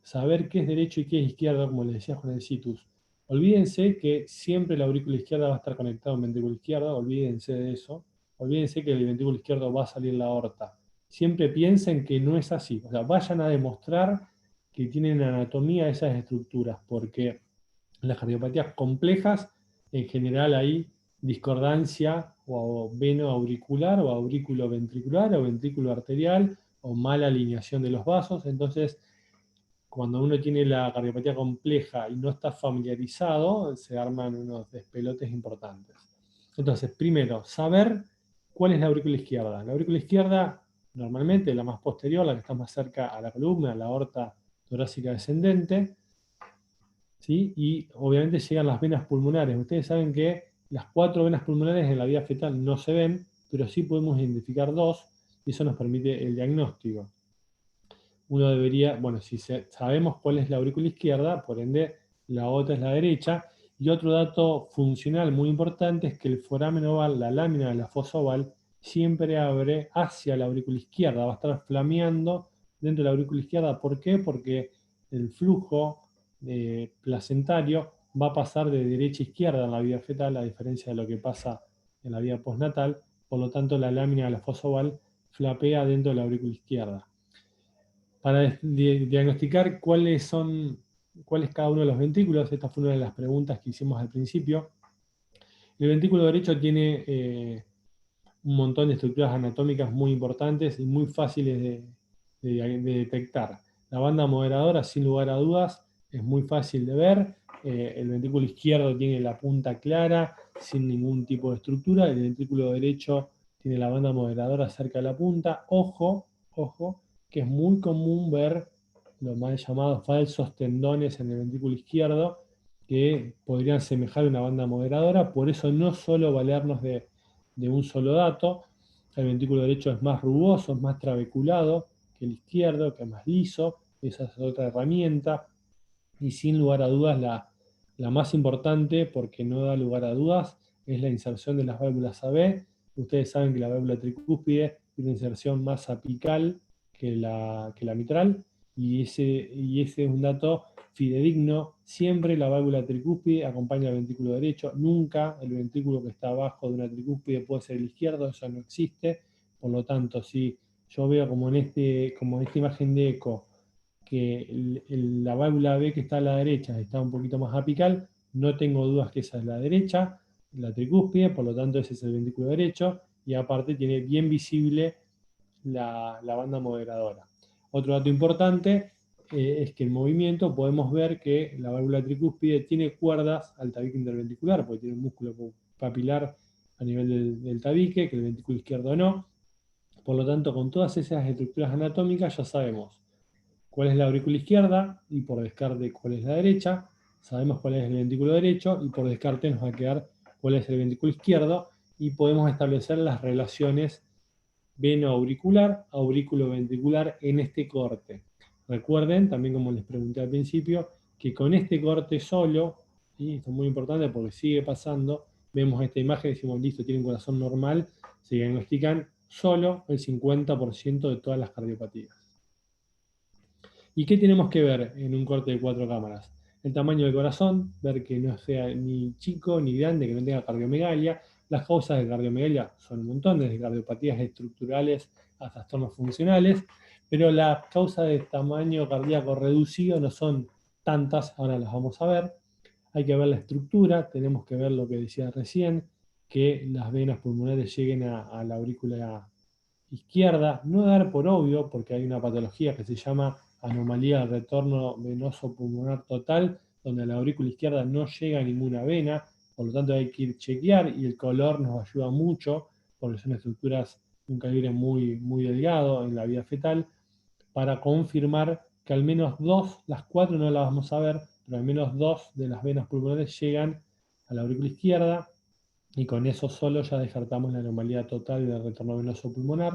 saber qué es derecho y qué es izquierdo, como les decía con el situs. Olvídense que siempre la aurícula izquierda va a estar conectada a un ventrículo izquierdo, olvídense de eso. Olvídense que el ventrículo izquierdo va a salir la aorta. Siempre piensen que no es así. O sea, vayan a demostrar que tienen anatomía esas estructuras, porque en las cardiopatías complejas, en general hay discordancia o veno-auricular o aurículo-ventricular o ventrículo arterial o mala alineación de los vasos. Entonces, cuando uno tiene la cardiopatía compleja y no está familiarizado, se arman unos despelotes importantes. Entonces, primero, saber cuál es la aurícula izquierda. La aurícula izquierda, normalmente, la más posterior, la que está más cerca a la columna, a la aorta torácica descendente, ¿sí? Y obviamente llegan las venas pulmonares. Ustedes saben que las 4 venas pulmonares en la vida fetal no se ven, pero sí podemos identificar 2, y eso nos permite el diagnóstico. Uno debería, bueno, si sabemos cuál es la aurícula izquierda, por ende la otra es la derecha. Y otro dato funcional muy importante es que el foramen oval, la lámina de la fosa oval, siempre abre hacia la aurícula izquierda, va a estar flameando dentro de la aurícula izquierda. ¿Por qué? Porque el flujo placentario va a pasar de derecha a izquierda en la vida fetal, a diferencia de lo que pasa en la vida postnatal. Por lo tanto, la lámina de la fosa oval flapea dentro de la aurícula izquierda. Para diagnosticar cuál es cada uno de los ventrículos, esta fue una de las preguntas que hicimos al principio. El ventrículo derecho tiene un montón de estructuras anatómicas muy importantes y muy fáciles de detectar. La banda moderadora, sin lugar a dudas, es muy fácil de ver. El ventrículo izquierdo tiene la punta clara, sin ningún tipo de estructura. El ventrículo derecho tiene la banda moderadora cerca de la punta. Ojo, ojo, que es muy común ver los mal llamados falsos tendones en el ventrículo izquierdo, que podrían semejar una banda moderadora. Por eso no solo valernos de un solo dato. El ventrículo derecho es más rugoso, es más trabeculado que el izquierdo, que es más liso. Esa es otra herramienta. Y sin lugar a dudas, la más importante, porque no da lugar a dudas, es la inserción de las válvulas AB. Ustedes saben que la válvula tricúspide tiene una inserción más apical que la mitral, y ese es un dato fidedigno. Siempre la válvula tricúspide acompaña al ventrículo derecho, nunca el ventrículo que está abajo de una tricúspide puede ser el izquierdo, eso no existe. Por lo tanto, si yo veo como en esta imagen de eco, que la válvula B que está a la derecha está un poquito más apical, no tengo dudas que esa es la derecha, la tricúspide, por lo tanto ese es el ventrículo derecho, y aparte tiene bien visible la banda moderadora. Otro dato importante es que en movimiento podemos ver que la válvula tricúspide tiene cuerdas al tabique interventricular, porque tiene un músculo papilar a nivel del tabique, que el ventrículo izquierdo no. Por lo tanto, con todas esas estructuras anatómicas ya sabemos cuál es la aurícula izquierda y por descarte cuál es la derecha. Sabemos cuál es el ventrículo derecho y por descarte nos va a quedar cuál es el ventrículo izquierdo, y podemos establecer las relaciones veno-auricular, aurículo-ventricular en este corte. Recuerden, también como les pregunté al principio, que con este corte solo, y esto es muy importante porque sigue pasando, vemos esta imagen y decimos, listo, tiene un corazón normal, se diagnostican solo el 50% de todas las cardiopatías. ¿Y qué tenemos que ver en un corte de 4 cámaras? El tamaño del corazón, ver que no sea ni chico ni grande, que no tenga cardiomegalia. Las causas de cardiomegalia son un montón, desde cardiopatías estructurales a trastornos funcionales, pero las causas de tamaño cardíaco reducido no son tantas, ahora las vamos a ver. Hay que ver la estructura, tenemos que ver lo que decía recién, que las venas pulmonares lleguen a la aurícula izquierda. No dar por obvio, porque hay una patología que se llama anomalía del retorno venoso pulmonar total, donde a la aurícula izquierda no llega ninguna vena, por lo tanto hay que ir chequear, y el color nos ayuda mucho, porque son estructuras de un calibre muy delgado en la vía fetal, para confirmar que al menos dos, las cuatro no las vamos a ver, pero al menos dos de las venas pulmonares llegan a la aurícula izquierda, y con eso solo ya descartamos la anomalía total del retorno venoso pulmonar.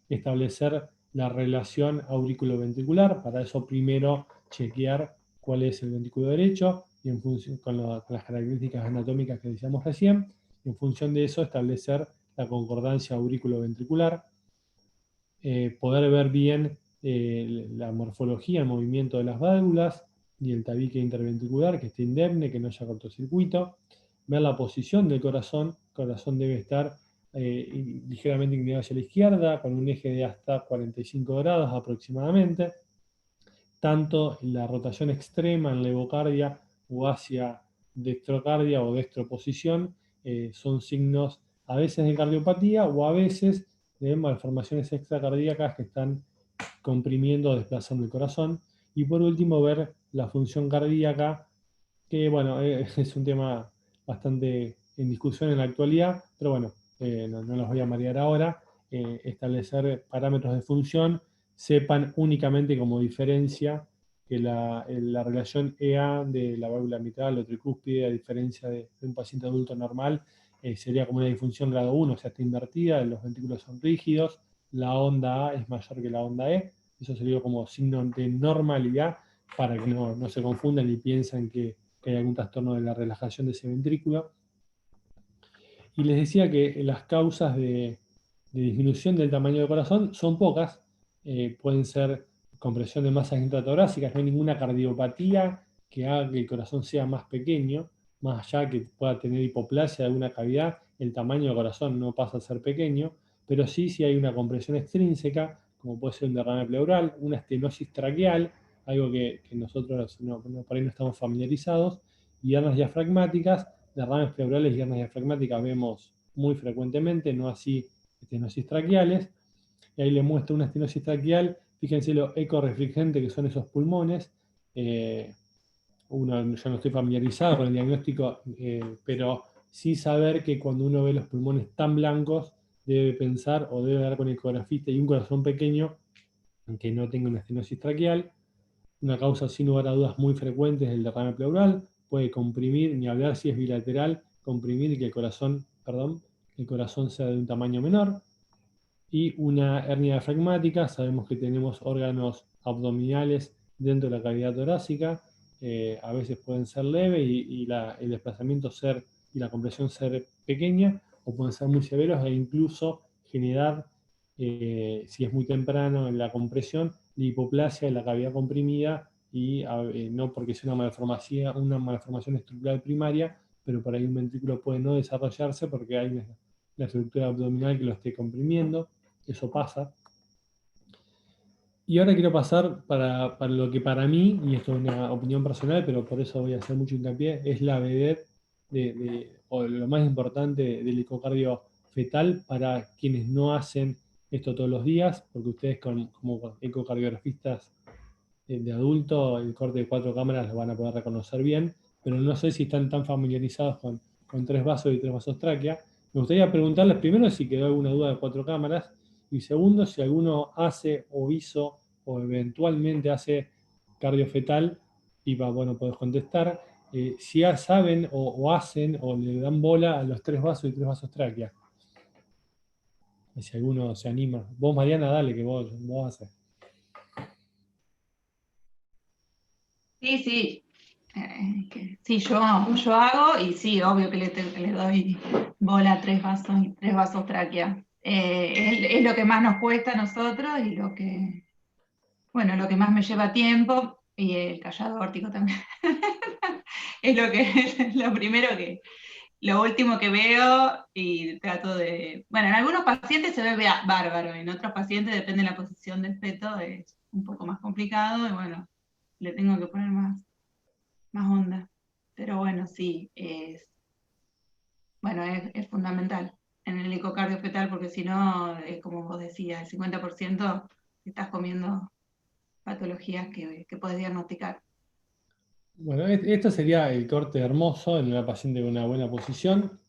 Establecer la relación aurículo-ventricular, para eso primero chequear cuál es el ventrículo derecho, y en función, con las características anatómicas que decíamos recién, en función de eso establecer la concordancia aurículo-ventricular, poder ver bien la morfología, el movimiento de las válvulas y el tabique interventricular, que esté indemne, que no haya cortocircuito, ver la posición del corazón. El corazón debe estar ligeramente inclinado hacia la izquierda, con un eje de hasta 45 grados aproximadamente, tanto la rotación extrema en la evocardia o hacia dextrocardia o dextroposición son signos a veces de cardiopatía o a veces de malformaciones extracardíacas que están comprimiendo o desplazando el corazón. Y por último, ver la función cardíaca, que bueno, es un tema bastante en discusión en la actualidad, pero bueno, no los voy a marear ahora. Establecer parámetros de función, sepan únicamente como diferencia que la relación EA de la válvula mitral o tricúspide, a diferencia de un paciente adulto normal, sería como una disfunción grado 1, o sea, está invertida, los ventrículos son rígidos, la onda A es mayor que la onda E, eso sería como signo de normalidad, para que no se confundan y piensen que hay algún trastorno de la relajación de ese ventrículo. Y les decía que las causas de disminución del tamaño del corazón son pocas. Pueden ser compresión de masas intratorácicas, no hay ninguna cardiopatía que haga que el corazón sea más pequeño, más allá que pueda tener hipoplasia de alguna cavidad, el tamaño del corazón no pasa a ser pequeño, pero sí si hay una compresión extrínseca, como puede ser un derrame pleural, una estenosis traqueal, algo que nosotros por ahí no estamos familiarizados, y hernias diafragmáticas. Derrames pleurales y hernias diafragmáticas vemos muy frecuentemente, no así estenosis traqueales. Y ahí le muestro una estenosis traqueal, fíjense lo ecorefringente que son esos pulmones. Yo no estoy familiarizado con el diagnóstico, pero sí saber que cuando uno ve los pulmones tan blancos, debe pensar o debe dar con el ecografista y un corazón pequeño que no tenga una estenosis traqueal. Una causa sin lugar a dudas muy frecuente es el derrame pleural, puede comprimir, ni hablar si es bilateral, comprimir y que el corazón sea de un tamaño menor. Y una hernia diafragmática, sabemos que tenemos órganos abdominales dentro de la cavidad torácica, a veces pueden ser leves y el desplazamiento y la compresión ser pequeña, o pueden ser muy severos e incluso generar, si es muy temprano en la compresión, la hipoplasia de la cavidad comprimida, y no porque sea una malformación estructural primaria, pero por ahí un ventrículo puede no desarrollarse porque hay la estructura abdominal que lo esté comprimiendo. Eso pasa. Y ahora quiero pasar para lo que para mí, y esto es una opinión personal, pero por eso voy a hacer mucho hincapié, es la vedette o lo más importante del ecocardio fetal para quienes no hacen esto todos los días, porque ustedes como ecocardiografistas de adulto, el corte de 4 cámaras lo van a poder reconocer bien, pero no sé si están tan familiarizados con 3 vasos y 3 vasos tráquea. Me gustaría preguntarles primero si quedó alguna duda de 4 cámaras, y segundo, si alguno hace o hizo o eventualmente hace cardiofetal, y bueno, podés contestar, si ya saben o hacen o le dan bola a los 3 vasos y 3 vasos tráquea. Si alguno se anima. Vos, Mariana, dale, que vos haces. Sí, sí. Sí, yo hago y sí, obvio que le doy bola a tres vasos tráquea. Es lo que más nos cuesta a nosotros y bueno, lo que más me lleva tiempo, y el callado órtico también. Es lo primero lo último que veo y trato de. Bueno, en algunos pacientes se ve bárbaro, en otros pacientes, depende de la posición del feto, es un poco más complicado y bueno, le tengo que poner más onda. Pero bueno, sí, bueno, es fundamental en el ecocardio fetal, porque si no, como vos decías, el 50% estás comiendo patologías que podés diagnosticar. Bueno, esto sería el corte hermoso en una paciente con una buena posición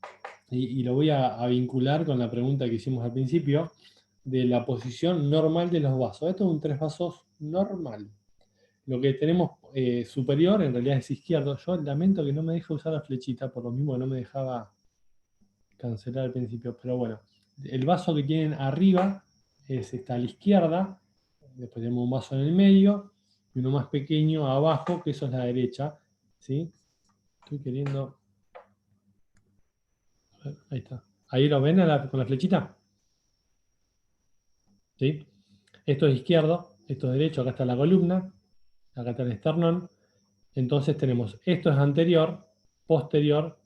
y lo voy a vincular con la pregunta que hicimos al principio de la posición normal de los vasos. Esto es un 3 vasos normal. Lo que tenemos superior en realidad es izquierdo. Yo lamento que no me deje usar la flechita, por lo mismo que no me dejaba cancelar al principio, pero bueno. El vaso que tienen arriba está a la izquierda, después tenemos un vaso en el medio y uno más pequeño abajo, que eso es la derecha, ¿sí? Estoy queriendo... Ahí está. ¿Ahí lo ven con la flechita? ¿Sí? Esto es izquierdo, esto es derecho, acá está la columna, acá está el esternón. Entonces tenemos, esto es anterior, posterior,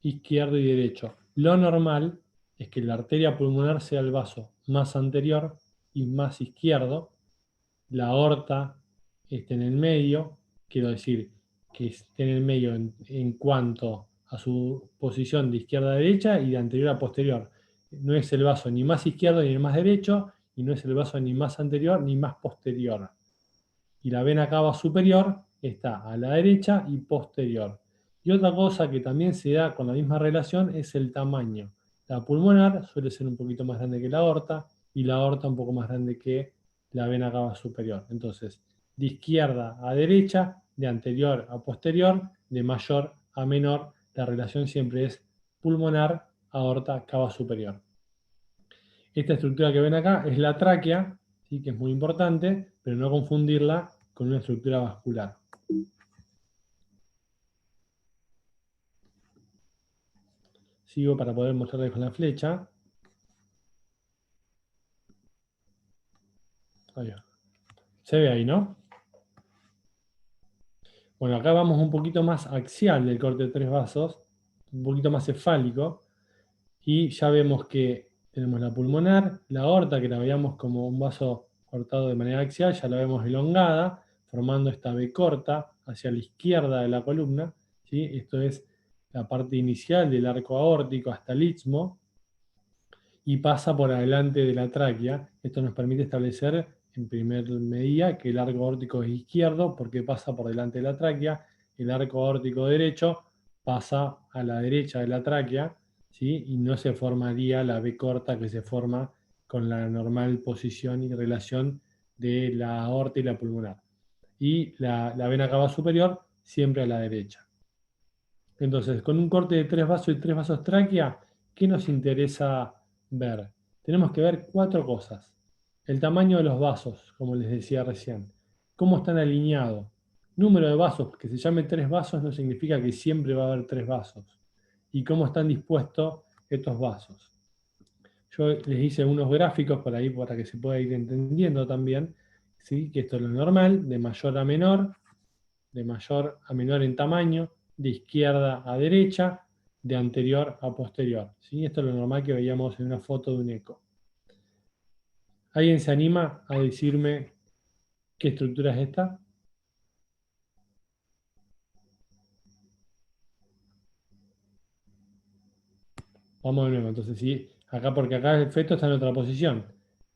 izquierdo y derecho. Lo normal es que la arteria pulmonar sea el vaso más anterior y más izquierdo, la aorta esté en el medio, quiero decir que esté en el medio en cuanto a su posición de izquierda a derecha y de anterior a posterior. No es el vaso ni más izquierdo ni más derecho, y no es el vaso ni más anterior ni más posterior. Y la vena cava superior está a la derecha y posterior. Y otra cosa que también se da con la misma relación es el tamaño. La pulmonar suele ser un poquito más grande que la aorta y la aorta un poco más grande que la vena cava superior. Entonces, de izquierda a derecha, de anterior a posterior, de mayor a menor, la relación siempre es pulmonar, aorta, cava superior. Esta estructura que ven acá es la tráquea, ¿sí? Que es muy importante, pero no confundirla con una estructura vascular. Sigo para poder mostrarles con la flecha. Ahí va. Se ve ahí, ¿no? Bueno, acá vamos un poquito más axial del corte de 3 vasos, un poquito más cefálico, y ya vemos que tenemos la pulmonar, la aorta, que la veíamos como un vaso cortado de manera axial, ya la vemos elongada, formando esta V corta hacia la izquierda de la columna, ¿sí? Esto es la parte inicial del arco aórtico hasta el istmo, y pasa por adelante de la tráquea. Esto nos permite establecer en primer medida que el arco aórtico es izquierdo porque pasa por delante de la tráquea. El arco aórtico derecho pasa a la derecha de la tráquea, ¿sí? Y no se formaría la V corta que se forma con la normal posición y relación de la aorta y la pulmonar. Y la vena cava superior siempre a la derecha. Entonces, con un corte de 3 vasos y 3 vasos tráquea, ¿qué nos interesa ver? Tenemos que ver 4 cosas. El tamaño de los vasos, como les decía recién. Cómo están alineados. Número de vasos, que se llame 3 vasos no significa que siempre va a haber 3 vasos. Y cómo están dispuestos estos vasos. Yo les hice unos gráficos por ahí para que se pueda ir entendiendo también, ¿sí? Que esto es lo normal, de mayor a menor en tamaño, de izquierda a derecha, de anterior a posterior. ¿Sí? Esto es lo normal que veíamos en una foto de un eco. ¿Alguien se anima a decirme qué estructura es esta? Vamos de nuevo, entonces sí, acá porque acá el feto está en otra posición.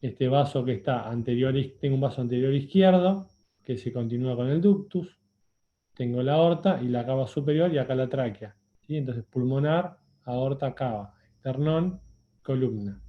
Este vaso que está anterior, tengo un vaso anterior izquierdo, que se continúa con el ductus, tengo la aorta y la cava superior y acá la tráquea. ¿Sí? Entonces pulmonar, aorta, cava, esternón, columna.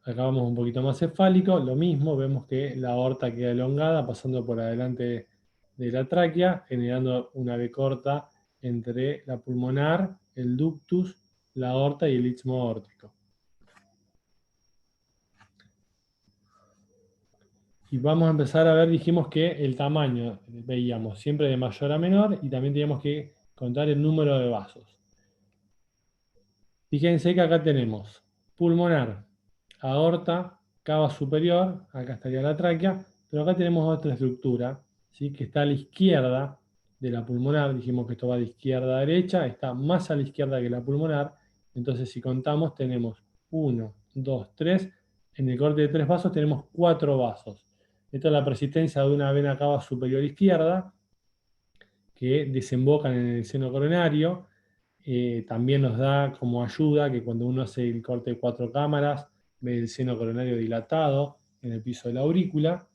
Acá vamos un poquito más cefálico, lo mismo, vemos que la aorta queda elongada pasando por adelante de la tráquea, generando una V corta entre la pulmonar, el ductus, la aorta y el istmo aórtico. Y vamos a empezar a ver, dijimos que el tamaño, veíamos siempre de mayor a menor, y también teníamos que contar el número de vasos. Fíjense que acá tenemos pulmonar, aorta, cava superior, acá estaría la tráquea, pero acá tenemos otra estructura, ¿sí? Que está a la izquierda de la pulmonar, dijimos que esto va de izquierda a derecha, está más a la izquierda que la pulmonar, entonces si contamos tenemos 1, 2, 3, en el corte de 3 vasos tenemos 4 vasos. Esto es la persistencia de una vena cava superior izquierda que desembocan en el seno coronario. También nos da como ayuda que cuando uno hace el corte de 4 cámaras, ve el seno coronario dilatado en el piso de la aurícula,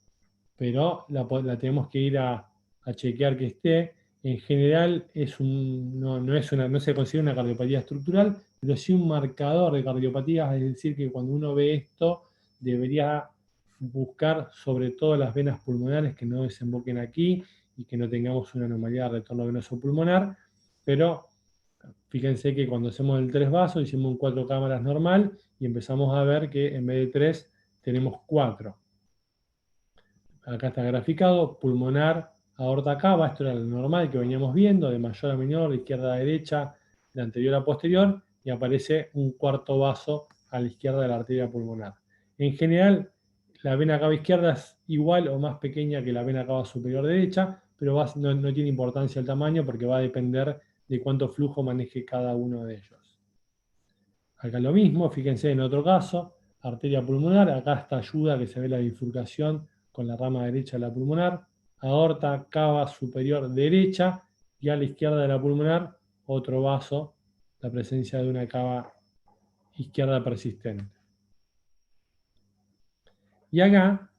pero la tenemos que ir a chequear que esté. En general no se considera una cardiopatía estructural, pero sí un marcador de cardiopatía, es decir, que cuando uno ve esto, debería buscar sobre todo las venas pulmonares que no desemboquen aquí y que no tengamos una anomalía de retorno venoso pulmonar, pero fíjense que cuando hacemos el 3 vasos, hicimos un 4 cámaras normal y empezamos a ver que en vez de 3 tenemos 4. Acá está graficado, pulmonar, aorta cava, esto era lo normal que veníamos viendo, de mayor a menor, de izquierda a derecha, de anterior a posterior, y aparece un cuarto vaso a la izquierda de la arteria pulmonar. En general, la vena cava izquierda es igual o más pequeña que la vena cava superior derecha, pero no tiene importancia el tamaño porque va a depender de cuánto flujo maneje cada uno de ellos. Acá lo mismo, fíjense en otro caso, arteria pulmonar, acá esta ayuda que se ve la bifurcación con la rama derecha de la pulmonar, aorta, cava superior derecha, y a la izquierda de la pulmonar, otro vaso, la presencia de una cava izquierda persistente. Y acá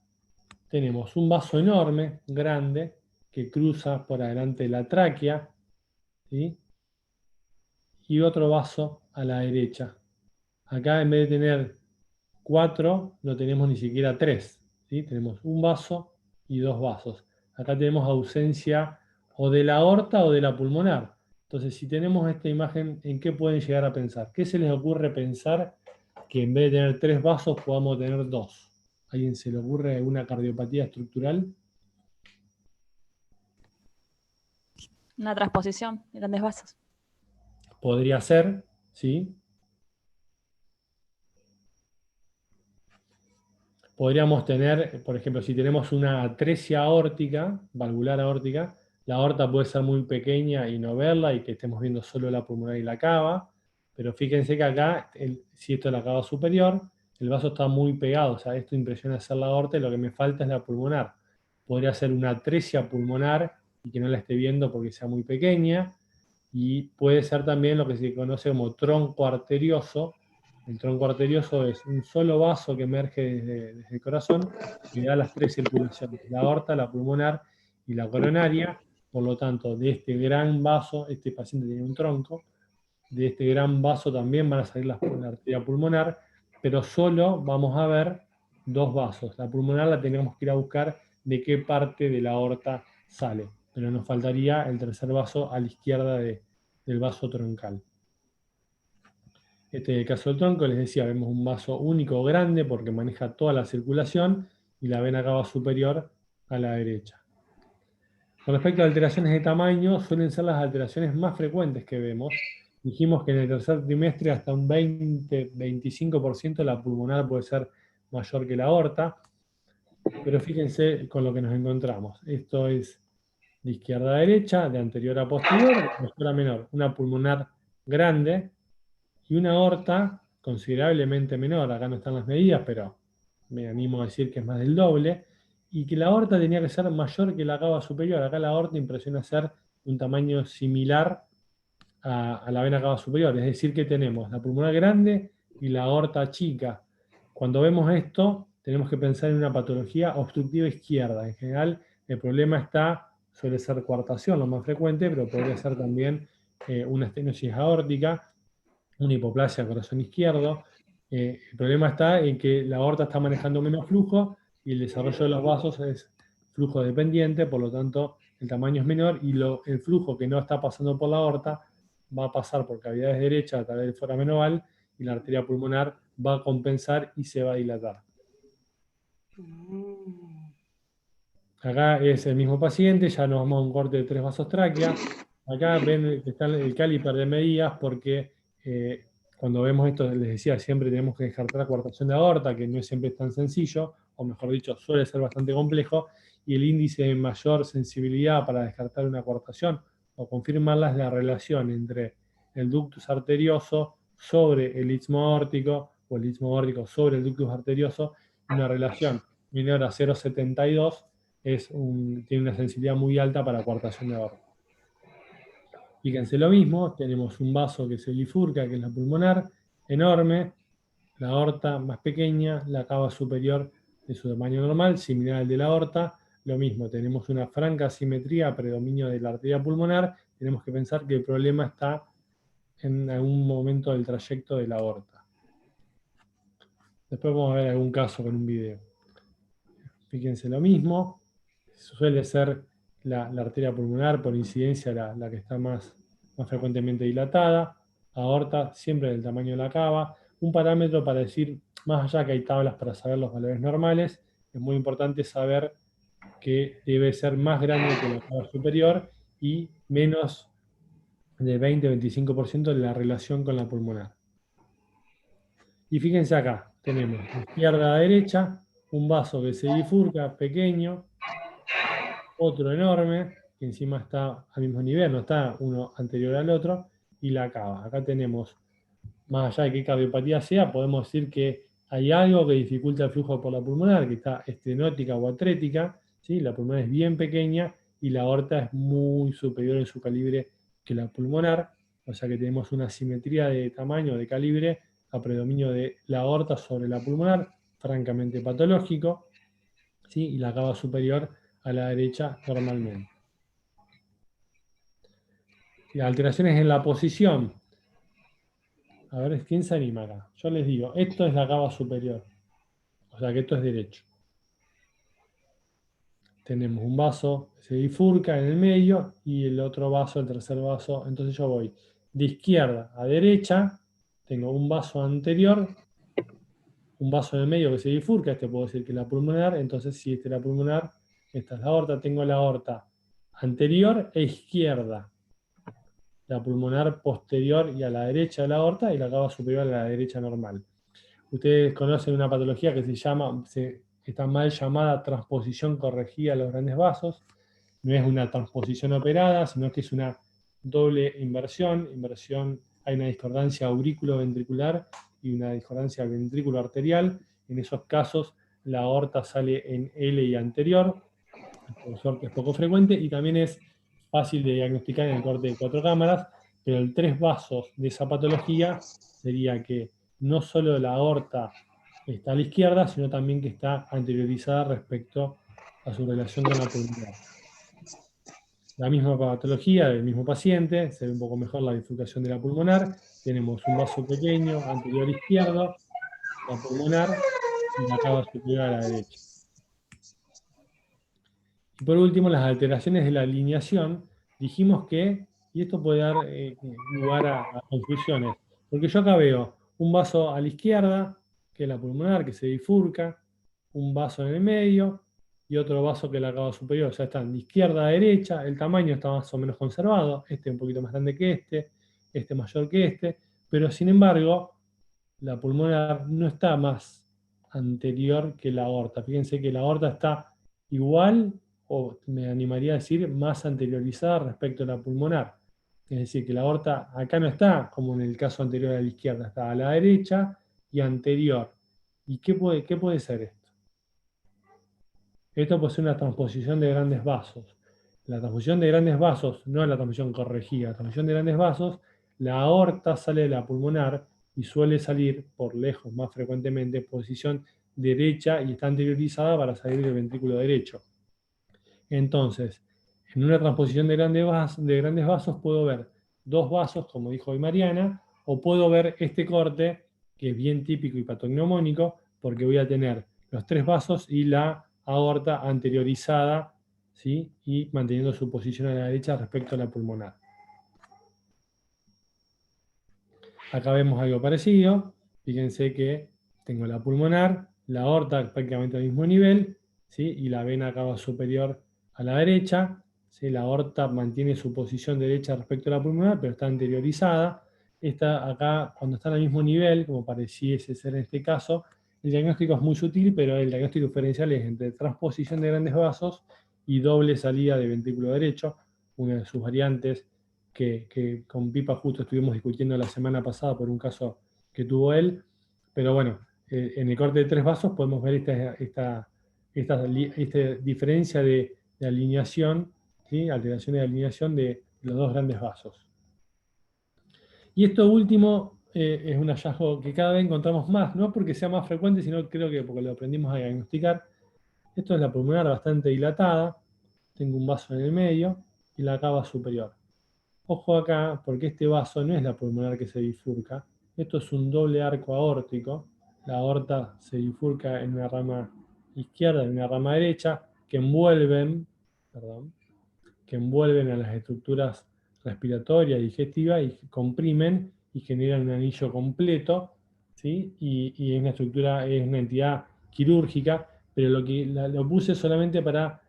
tenemos un vaso enorme, grande, que cruza por adelante de la tráquea, ¿sí? Y otro vaso a la derecha. Acá en vez de tener 4, no tenemos ni siquiera 3. ¿Sí? Tenemos un vaso y 2 vasos. Acá tenemos ausencia o de la aorta o de la pulmonar. Entonces, si tenemos esta imagen, ¿en qué pueden llegar a pensar? ¿Qué se les ocurre pensar que en vez de tener 3 vasos podamos tener 2? ¿A alguien se le ocurre una cardiopatía estructural? Una transposición de grandes vasos. Podría ser, ¿sí? Podríamos tener, por ejemplo, si tenemos una atresia aórtica, valvular aórtica, la aorta puede ser muy pequeña y no verla y que estemos viendo solo la pulmonar y la cava, pero fíjense que acá, si esto es la cava superior, el vaso está muy pegado, o sea, esto impresiona ser la aorta y lo que me falta es la pulmonar. Podría ser una atresia pulmonar y que no la esté viendo porque sea muy pequeña, y puede ser también lo que se conoce como tronco arterioso. El tronco arterioso es un solo vaso que emerge desde el corazón y da las 3 circulaciones, la aorta, la pulmonar y la coronaria. Por lo tanto, de este gran vaso, este paciente tiene un tronco, de este gran vaso también van a salir la arteria pulmonar, pero solo vamos a ver 2 vasos. La pulmonar la tenemos que ir a buscar de qué parte de la aorta sale, pero nos faltaría el tercer vaso a la izquierda del vaso troncal. Este es el caso del tronco, les decía, vemos un vaso único grande porque maneja toda la circulación y la vena cava superior a la derecha. Con respecto a alteraciones de tamaño, suelen ser las alteraciones más frecuentes que vemos. Dijimos que en el tercer trimestre hasta un 20-25% la pulmonar puede ser mayor que la aorta, pero fíjense con lo que nos encontramos. Esto es de izquierda a derecha, de anterior a posterior, de mayor a menor. Una pulmonar grande y una aorta considerablemente menor. Acá no están las medidas, pero me animo a decir que es más del doble. Y que la aorta tenía que ser mayor que la cava superior. Acá la aorta impresiona ser un tamaño similar a la vena cava superior. Es decir, que tenemos la pulmonar grande y la aorta chica. Cuando vemos esto, tenemos que pensar en una patología obstructiva izquierda. En general, el problema suele ser coartación, lo más frecuente, pero podría ser también una estenosis aórtica, una hipoplasia corazón izquierdo. El problema está en que la aorta está manejando menos flujo y el desarrollo de los vasos es flujo dependiente, por lo tanto el tamaño es menor y el flujo que no está pasando por la aorta va a pasar por cavidades derechas a través del foramen oval y la arteria pulmonar va a compensar y se va a dilatar. Acá es el mismo paciente, ya nos vamos a un corte de 3 vasos tráquea. Acá ven que está el caliper de medidas porque cuando vemos esto, les decía, siempre tenemos que descartar la coartación de aorta, que no es siempre tan sencillo, o mejor dicho, suele ser bastante complejo, y el índice de mayor sensibilidad para descartar una coartación o confirmarla es la relación entre el ductus arterioso sobre el istmo aórtico, o el istmo aórtico sobre el ductus arterioso, una relación menor a 0,72 tiene una sensibilidad muy alta para coartación de aorta. Fíjense lo mismo, tenemos un vaso que se bifurca, que es la pulmonar, enorme, la aorta más pequeña, la cava superior de su tamaño normal, similar al de la aorta. Lo mismo, tenemos una franca asimetría, predominio de la arteria pulmonar. Tenemos que pensar que el problema está en algún momento del trayecto de la aorta. Después vamos a ver algún caso con un video. Fíjense lo mismo, suele ser la arteria pulmonar por incidencia la que está más frecuentemente dilatada, aorta siempre del tamaño de la cava. Un parámetro para decir, más allá que hay tablas para saber los valores normales, es muy importante saber que debe ser más grande que la cava superior y menos de 20-25% de la relación con la pulmonar. Y fíjense acá, tenemos de izquierda a derecha, un vaso que se bifurca, pequeño, otro enorme, que encima está al mismo nivel, no está uno anterior al otro, y la cava. Acá tenemos, más allá de qué cardiopatía sea, podemos decir que hay algo que dificulta el flujo por la pulmonar, que está estenótica o atrética, ¿sí? La pulmonar es bien pequeña y la aorta es muy superior en su calibre que la pulmonar, o sea que tenemos una simetría de tamaño, de calibre, a predominio de la aorta sobre la pulmonar, francamente patológico, ¿sí? Y la cava superior a la derecha normalmente. Y alteraciones en la posición. A ver, ¿quién se anima acá? Yo les digo, esto es la cava superior. O sea que esto es derecho. Tenemos un vaso que se bifurca en el medio y el otro vaso, el tercer vaso. Entonces yo voy de izquierda a derecha. Tengo un vaso anterior, un vaso en el medio que se bifurca. Este puedo decir que es la pulmonar. Entonces si esta es la pulmonar, esta es la aorta. Tengo la aorta anterior e izquierda. La pulmonar posterior y a la derecha de la aorta y la cava superior a la derecha normal. Ustedes conocen una patología que está mal llamada transposición corregida a los grandes vasos. No es una transposición operada, sino que es una doble inversión. Hay una discordancia aurículo-ventricular y una discordancia ventrículo-arterial. En esos casos, la aorta sale en L y anterior, por suerte es poco frecuente, y también es fácil de diagnosticar en el corte de 4 cámaras, pero el 3 vasos de esa patología sería que no solo la aorta está a la izquierda, sino también que está anteriorizada respecto a su relación con la pulmonar. La misma patología del mismo paciente, se ve un poco mejor la bifurcación de la pulmonar, tenemos un vaso pequeño anterior izquierdo, la pulmonar y la cava superior a la derecha. Y por último, las alteraciones de la alineación, dijimos que, y esto puede dar lugar a confusiones, porque yo acá veo un vaso a la izquierda, que es la pulmonar, que se bifurca, un vaso en el medio, y otro vaso que es la cava superior, o sea, están de izquierda a derecha, el tamaño está más o menos conservado, este un poquito más grande que este mayor que este, pero sin embargo, la pulmonar no está más anterior que la aorta. Fíjense que la aorta está igual, o me animaría a decir, más anteriorizada respecto a la pulmonar. Es decir, que la aorta acá no está, como en el caso anterior a la izquierda, está a la derecha y anterior. ¿Y qué puede ser esto? Esto puede ser una transposición de grandes vasos. La transposición de grandes vasos no es la transposición corregida. La transposición de grandes vasos, la aorta sale de la pulmonar y suele salir por lejos más frecuentemente en posición derecha y está anteriorizada para salir del ventrículo derecho. Entonces, en una transposición de grandes vasos puedo ver dos vasos, como dijo hoy Mariana, o puedo ver este corte, que es bien típico y patognomónico, porque voy a tener los 3 vasos y la aorta anteriorizada, ¿sí? Y manteniendo su posición a la derecha respecto a la pulmonar. Acá vemos algo parecido. Fíjense que tengo la pulmonar, la aorta prácticamente al mismo nivel, ¿sí? Y la vena cava superior a la derecha. ¿Sí? La aorta mantiene su posición derecha respecto a la pulmonar, pero está anteriorizada. Esta acá, cuando está al mismo nivel, como pareciese ser en este caso, el diagnóstico es muy sutil, pero el diagnóstico diferencial es entre transposición de grandes vasos y doble salida de ventrículo derecho, una de sus variantes que con Pipa justo estuvimos discutiendo la semana pasada por un caso que tuvo él. Pero bueno, en el corte de 3 vasos podemos ver esta diferencia de alineación, ¿sí? Alteraciones de alineación de los dos grandes vasos. Y esto último es un hallazgo que cada vez encontramos más, no porque sea más frecuente, sino creo que porque lo aprendimos a diagnosticar. Esto es la pulmonar bastante dilatada, tengo un vaso en el medio y la cava superior. Ojo acá, porque este vaso no es la pulmonar que se bifurca, esto es un doble arco aórtico, la aorta se bifurca en una rama izquierda y en una rama derecha, que envuelven a las estructuras respiratorias, digestivas, y comprimen y generan un anillo completo, ¿sí? Y es una estructura, es una entidad quirúrgica, pero lo puse solamente para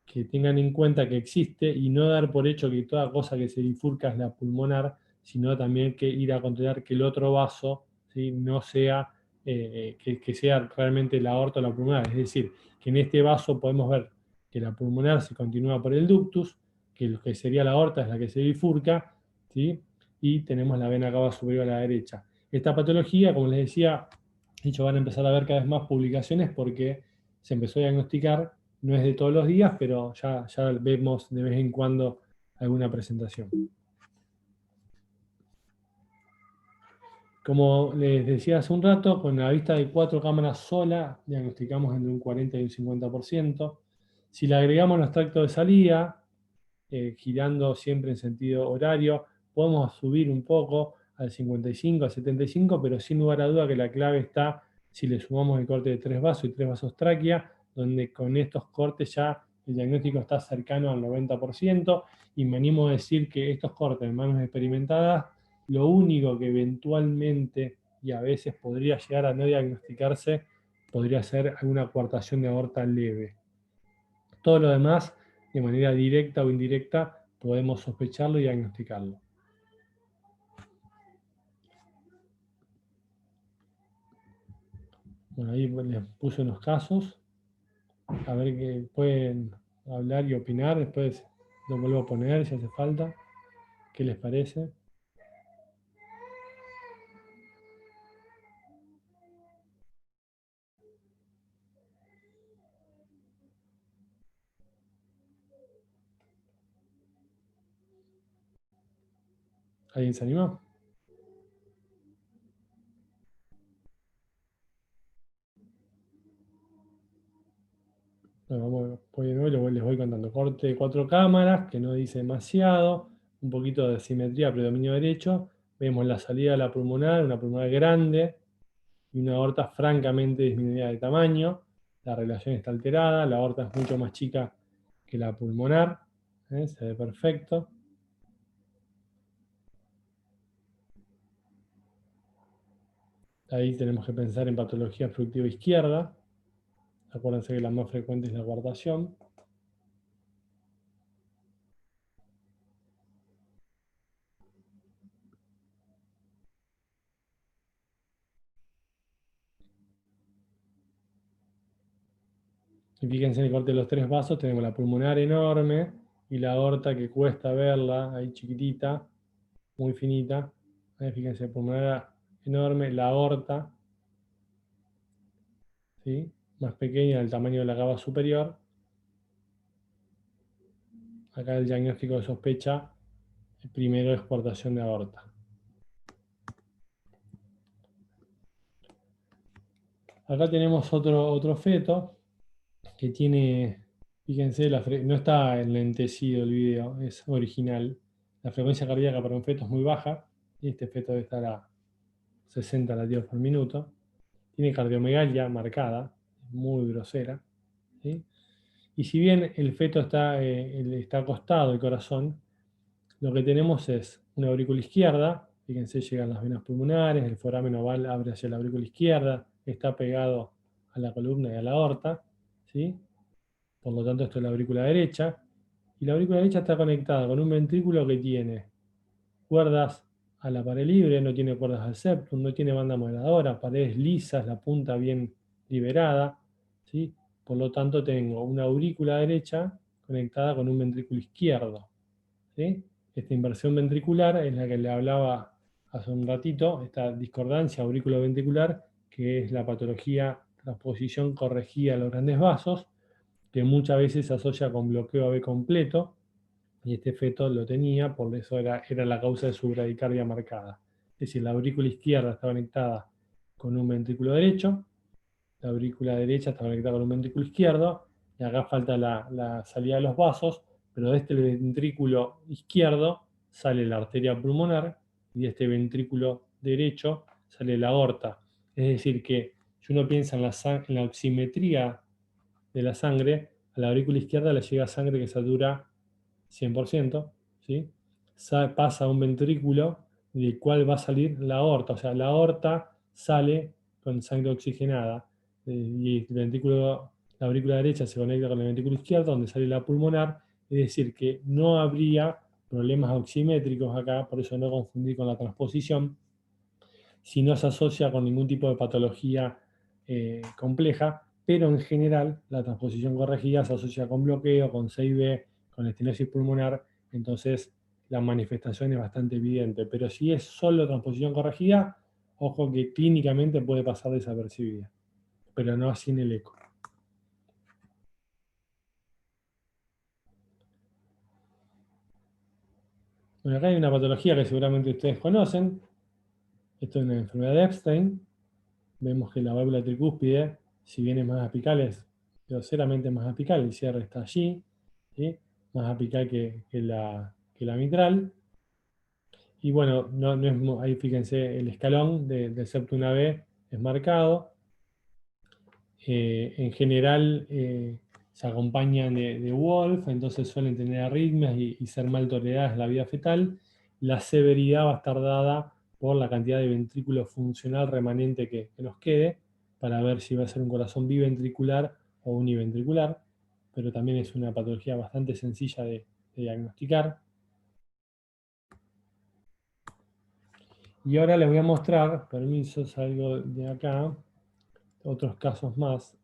que tengan en cuenta que existe y no dar por hecho que toda cosa que se bifurca es la pulmonar, sino también que ir a controlar que el otro vaso, ¿sí? No sea, que sea realmente la aorta o la pulmonar. Es decir, que en este vaso podemos ver que la pulmonar se continúa por el ductus, que lo que sería la aorta es la que se bifurca, ¿sí? Y tenemos la vena cava superior a la derecha. Esta patología, como les decía, de hecho van a empezar a ver cada vez más publicaciones porque se empezó a diagnosticar. No es de todos los días, pero ya vemos de vez en cuando alguna presentación. Como les decía hace un rato, con la vista de 4 cámaras sola, diagnosticamos entre un 40 y un 50%. Si le agregamos los tractos de salida, girando siempre en sentido horario, podemos subir un poco al 55, al 75, pero sin lugar a duda que la clave está si le sumamos el corte de 3 vasos y 3 vasos tráquea, donde con estos cortes ya el diagnóstico está cercano al 90%, y me animo a decir que estos cortes en manos experimentadas, lo único que eventualmente y a veces podría llegar a no diagnosticarse, podría ser alguna coartación de aorta leve. Todo lo demás, de manera directa o indirecta, podemos sospecharlo y diagnosticarlo. Bueno, ahí les puse unos casos, a ver que pueden hablar y opinar, después lo vuelvo a poner si hace falta. ¿Qué les parece? ¿Alguien se animó? Bueno, voy de nuevo, les voy contando. Corte de 4 cámaras, que no dice demasiado, un poquito de simetría, predominio derecho. Vemos la salida de la pulmonar, una pulmonar grande y una aorta francamente disminuida de tamaño. La relación está alterada, la aorta es mucho más chica que la pulmonar, se ve perfecto. Ahí tenemos que pensar en patología obstructiva izquierda. Acuérdense que la más frecuente es la coartación. Y fíjense en el corte de los 3 vasos, tenemos la pulmonar enorme y la aorta que cuesta verla, ahí chiquitita, muy finita. Ahí fíjense, pulmonar enorme, la aorta, ¿sí? Más pequeña, del tamaño de la cava superior. Acá el diagnóstico de sospecha, el primero es coartación de aorta. Acá tenemos otro feto que tiene, fíjense, no está enlentecido el video, es original. La frecuencia cardíaca para un feto es muy baja, y este feto debe estar a 60 latidos por minuto. Tiene cardiomegalia marcada, muy grosera, ¿sí? Y si bien el feto está acostado, el corazón, lo que tenemos es una aurícula izquierda, fíjense, llegan las venas pulmonares, el foramen oval abre hacia la aurícula izquierda, está pegado a la columna y a la aorta, ¿sí? Por lo tanto, esto es la aurícula derecha, y la aurícula derecha está conectada con un ventrículo que tiene cuerdas a la pared libre, no tiene cuerdas al septum, no tiene banda moderadora, paredes lisas, la punta bien liberada, ¿sí? Por lo tanto, tengo una aurícula derecha conectada con un ventrículo izquierdo, ¿sí? Esta inversión ventricular es la que le hablaba hace un ratito, esta discordancia auriculoventricular, que es la patología transposición corregida a los grandes vasos, que muchas veces se asocia con bloqueo AB completo, y este feto lo tenía, por eso era la causa de su bradicardia marcada. Es decir, la aurícula izquierda está conectada con un ventrículo derecho, la aurícula derecha está conectada con un ventrículo izquierdo, y acá falta la salida de los vasos, pero de este ventrículo izquierdo sale la arteria pulmonar, y de este ventrículo derecho sale la aorta. Es decir, que si uno piensa en la oximetría de la sangre, a la aurícula izquierda le llega sangre que satura 100%, ¿sí? Pasa a un ventrículo del cual va a salir la aorta, o sea, la aorta sale con sangre oxigenada, y el ventrículo, la aurícula derecha se conecta con el ventrículo izquierdo, donde sale la pulmonar, es decir, que no habría problemas oximétricos acá, por eso no confundir con la transposición, si no se asocia con ningún tipo de patología compleja, pero en general la transposición corregida se asocia con bloqueo, con CIB, con estenosis pulmonar, entonces la manifestación es bastante evidente, pero si es solo transposición corregida, ojo que clínicamente puede pasar desapercibida, pero no así en el eco. Bueno, acá hay una patología que seguramente ustedes conocen, esto es una enfermedad de Epstein. Vemos que la válvula tricúspide, si bien es más apical, es groseramente más apical, el cierre está allí, ¿sí? Más apical que la mitral. Y bueno, no es, ahí fíjense, el escalón del septo 1B es marcado. En general se acompañan de Wolf, entonces suelen tener arritmias y ser mal toleradas en la vida fetal. La severidad va a estar dada por la cantidad de ventrículo funcional remanente que nos quede, para ver si va a ser un corazón biventricular o univentricular, pero también es una patología bastante sencilla de diagnosticar. Y ahora les voy a mostrar, permiso, salgo de acá, otros casos más.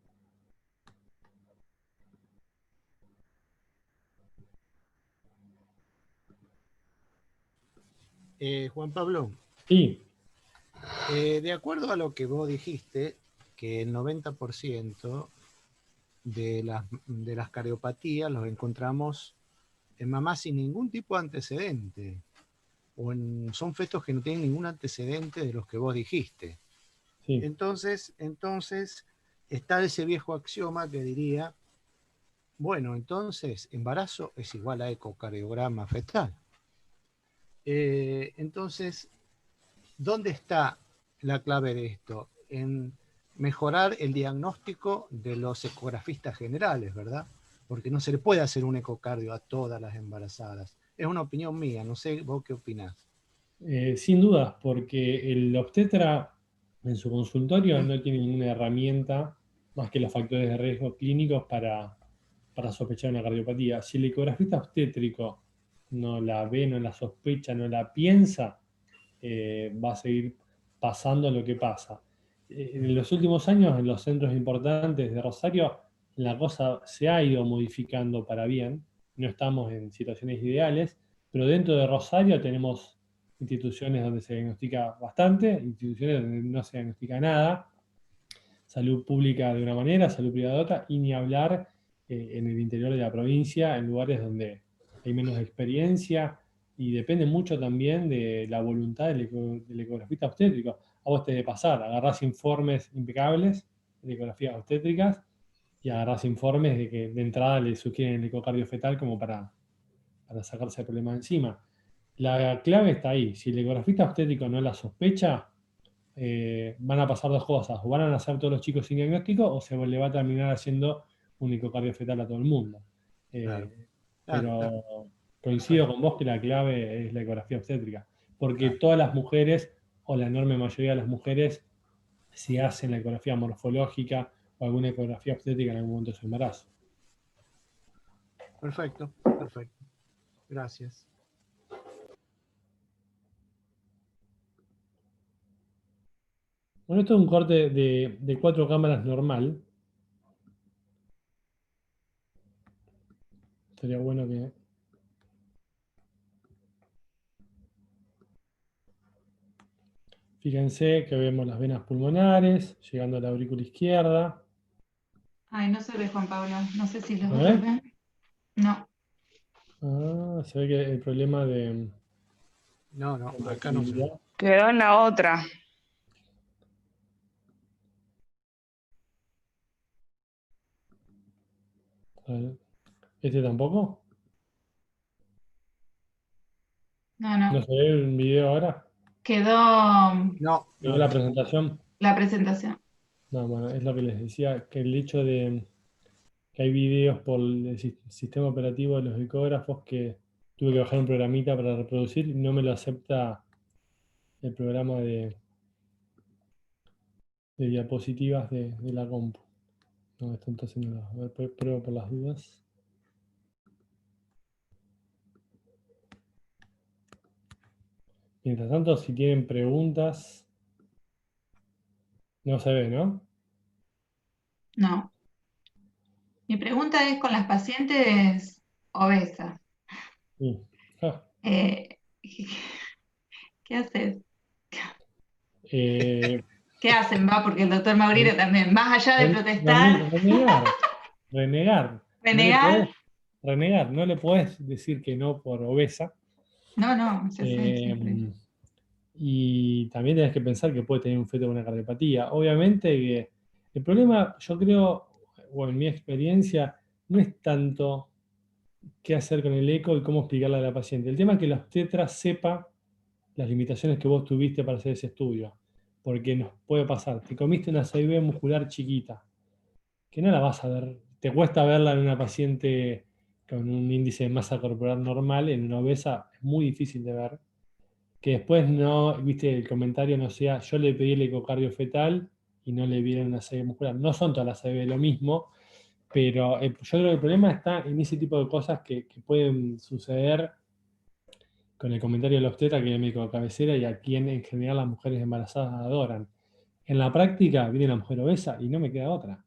Juan Pablo, Sí, de acuerdo a lo que vos dijiste, que el 90% de las cardiopatías los encontramos en mamás sin ningún tipo de antecedente, son fetos que no tienen ningún antecedente de los que vos dijiste. sí. Entonces está ese viejo axioma que diría, bueno, entonces embarazo es igual a ecocardiograma fetal. Entonces, ¿dónde está la clave de esto? En mejorar el diagnóstico de los ecografistas generales, ¿verdad? Porque no se le puede hacer un ecocardio a todas las embarazadas. Es una opinión mía, no sé vos qué opinás. Sin dudas, porque el obstetra en su consultorio no tiene ninguna herramienta más que los factores de riesgo clínicos para sospechar una cardiopatía. Si el ecografista obstétrico no la ve, no la sospecha, no la piensa, va a seguir pasando lo que pasa. En los últimos años, en los centros importantes de Rosario, la cosa se ha ido modificando para bien. No estamos en situaciones ideales, pero dentro de Rosario tenemos instituciones donde se diagnostica bastante, instituciones donde no se diagnostica nada, salud pública de una manera, salud privada de otra, y ni hablar en el interior de la provincia, en lugares donde hay menos experiencia, y depende mucho también de la voluntad del ecografista obstétrico. A vos te debe pasar, agarrás informes impecables de ecografías obstétricas y agarrás informes de que de entrada le sugieren el ecocardio fetal como para sacarse el problema de encima. La clave está ahí. Si el ecografista obstétrico no la sospecha, van a pasar dos cosas: o van a nacer todos los chicos sin diagnóstico, o se le va a terminar haciendo un ecocardio fetal a todo el mundo. Claro, claro, Pero coincido perfecto. con vos que la clave es la ecografía obstétrica, porque Claro, todas las mujeres, o la enorme mayoría de las mujeres, si hacen la ecografía morfológica o alguna ecografía obstétrica en algún momento de su embarazo. perfecto, perfecto. Gracias. Bueno, esto es un corte de 4 cámaras normal. Sería bueno que... Fíjense que vemos las venas pulmonares, llegando a la aurícula izquierda. Ay, no se ve, Juan Pablo. No sé si los ¿Lo otros ves? ven. No, Se ve que el problema de No, no, la acá no se ve. actividad. Quedó en la otra. A ver, ¿este tampoco? no, ¿No no. se ve el video ahora? Quedó No, ¿Vio no, la no. presentación? la presentación. No, bueno, es lo que les decía, que el hecho de que hay videos por el sistema operativo de los ecógrafos que tuve que bajar un programita para reproducir y no me lo acepta el programa de diapositivas de la compu. No, esto entonces no lo. A ver, pruebo por las dudas. Mientras tanto, si tienen preguntas, no se ve, ¿no? No. Mi pregunta es con las pacientes obesas. Sí. Ah, Eh, ¿Qué haces? eh, ¿Qué hacen? Va, porque el doctor Maurito también, más allá de protestar, renegar. Renegar. No le renegar. podés renegar, no le podés decir que no por obesa. No, no, ya sé, siempre. Y también tenés que pensar que puede tener un feto con una cardiopatía. Obviamente que el problema, yo creo, o en mi experiencia, no es tanto qué hacer con el eco y cómo explicarle a la paciente. El tema es que la obstetra sepa las limitaciones que vos tuviste para hacer ese estudio. Porque nos puede pasar, te comiste una CIB muscular chiquita, que no la vas a ver, te cuesta verla en una paciente con un índice de masa corporal normal, en una obesa es muy difícil de ver. Que después no, viste, el comentario no sea, yo le pedí el ecocardio fetal y no le vieron una CB muscular. No son todas las CB lo mismo, pero yo creo que el problema está en ese tipo de cosas que pueden suceder con el comentario de la obstetra, que es el médico de cabecera, y a quien en general las mujeres embarazadas adoran. En la práctica viene la mujer obesa y no me queda otra.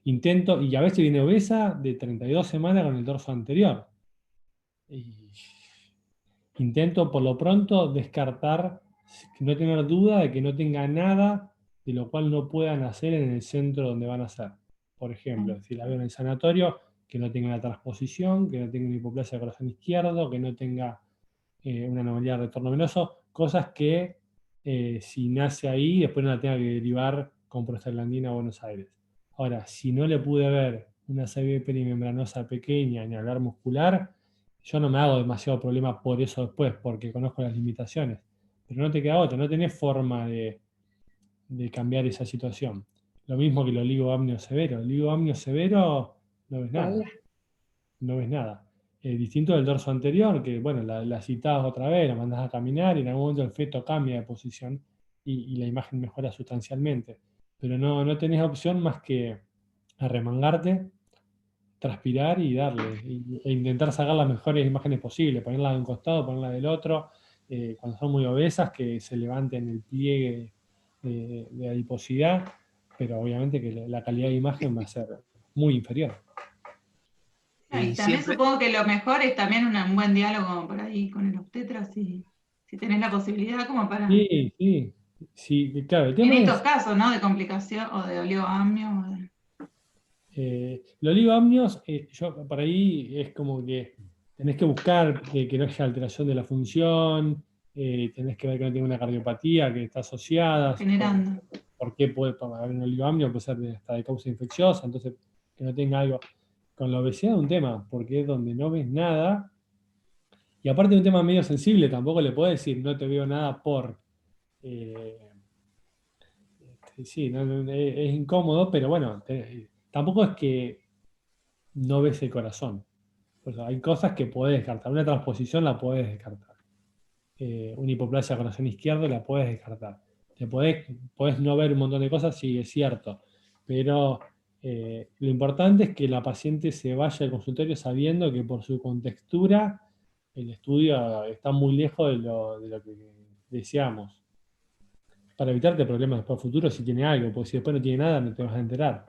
Intento, y a veces viene obesa de 32 semanas con el dorso anterior. Y intento por lo pronto descartar, no tener duda de que no tenga nada de lo cual no puedan hacer en el centro donde van a hacer. Por ejemplo, si la veo en el sanatorio, que no tenga una transposición, que no tenga una hipoplasia de corazón izquierdo, que no tenga una anomalía de retorno venoso, cosas que si nace ahí, después no la tenga que derivar con prostaglandina a Buenos Aires. Ahora, si no le pude ver una CB perimembranosa pequeña ni hablar muscular, yo no me hago demasiado problema por eso después, porque conozco las limitaciones. Pero no te queda otra, no tenés forma de cambiar esa situación. Lo mismo que el oligoamnio severo. El oligoamnio severo no ves nada. No ves nada. Distinto del dorso anterior, que bueno, la citás otra vez, la mandás a caminar y en algún momento el feto cambia de posición y la imagen mejora sustancialmente. Pero no tenés opción más que arremangarte, transpirar y darle, e intentar sacar las mejores imágenes posibles, ponerla de un costado, ponerla del otro, cuando son muy obesas, que se levanten el pliegue de adiposidad, pero obviamente que la calidad de imagen va a ser muy inferior. Y Y también siempre, supongo que lo mejor es también un buen diálogo por ahí con el obstetra, si tenés la posibilidad como para, Sí, sí, sí, claro, el en tema estos es, casos, ¿no? De complicación o de oligoamnio. los oligoamnios, yo por ahí es como que tenés que buscar que no haya alteración de la función, tenés que ver que no tenga una cardiopatía que está asociada, Generando. por qué puede haber un oligoamnio, puede ser hasta de causa infecciosa, entonces que no tenga algo. Con la obesidad es un tema, porque es donde no ves nada, y aparte de un tema medio sensible, tampoco le puedo decir no te veo nada por... eh, sí, es incómodo, pero bueno, tampoco es que no ves el corazón. Por eso hay cosas que podés descartar. Una transposición la podés descartar. Una hipoplasia de corazón izquierdo la podés descartar. Podés no ver un montón de cosas, sí, es cierto. Pero lo importante es que la paciente se vaya al consultorio sabiendo que por su contextura el estudio está muy lejos de lo que deseamos. Para evitarte problemas después futuros si tiene algo, porque si después no tiene nada no te vas a enterar.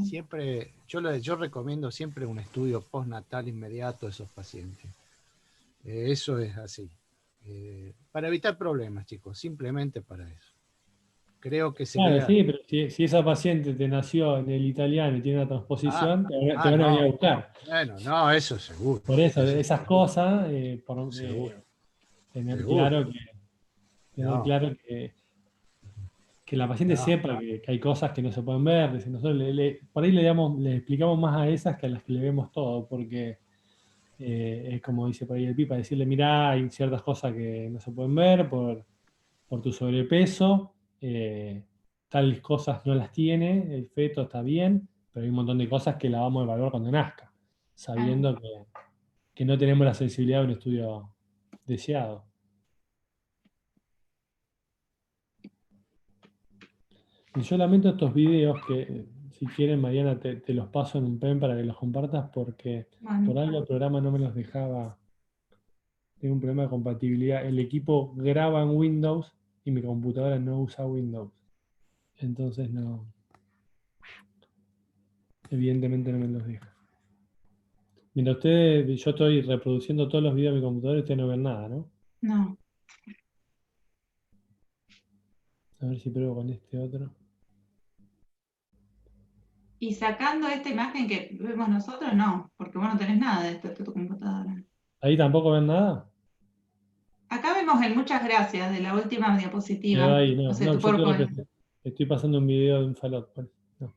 siempre, yo recomiendo siempre un estudio postnatal inmediato a esos pacientes. Eso es así. para evitar problemas, chicos, simplemente para eso. Creo que Claro, sería... sí, pero si esa paciente te nació en el italiano y tiene una transposición, te van a venir a No, buscar. bueno, no, eso seguro. Por eso, Eso esas cosas, seguro, tener seguro. claro tener No, claro que la paciente no, sepa que hay cosas que no se pueden ver. Decir, nosotros por ahí le explicamos más a esas que a las que le vemos todo, porque es como dice por ahí el Pipa, decirle, mirá, hay ciertas cosas que no se pueden ver por tu sobrepeso, tales cosas no las tiene, el feto está bien, pero hay un montón de cosas que la vamos a evaluar cuando nazca, Claro. sabiendo que no tenemos la sensibilidad de un estudio deseado. Y yo lamento estos videos que, si quieren, Mariana, te los paso en un pen para que los compartas, porque por Bueno, algo el programa no me los dejaba. Tengo un problema de compatibilidad. El equipo graba en Windows y mi computadora no usa Windows. Entonces no, evidentemente no me los deja. Mientras ustedes, yo estoy reproduciendo todos los videos de mi computadora y ustedes no ven nada, ¿no? no. A ver si pruebo con este otro. Y sacando esta imagen que vemos nosotros, no, porque vos no tenés nada de esto en tu computadora. ¿Ahí tampoco ven nada? Acá vemos el muchas gracias de la última Quedó diapositiva, ahí, o no, sea, no, tu yo PowerPoint. estoy pasando un video de un falot. Bueno, no,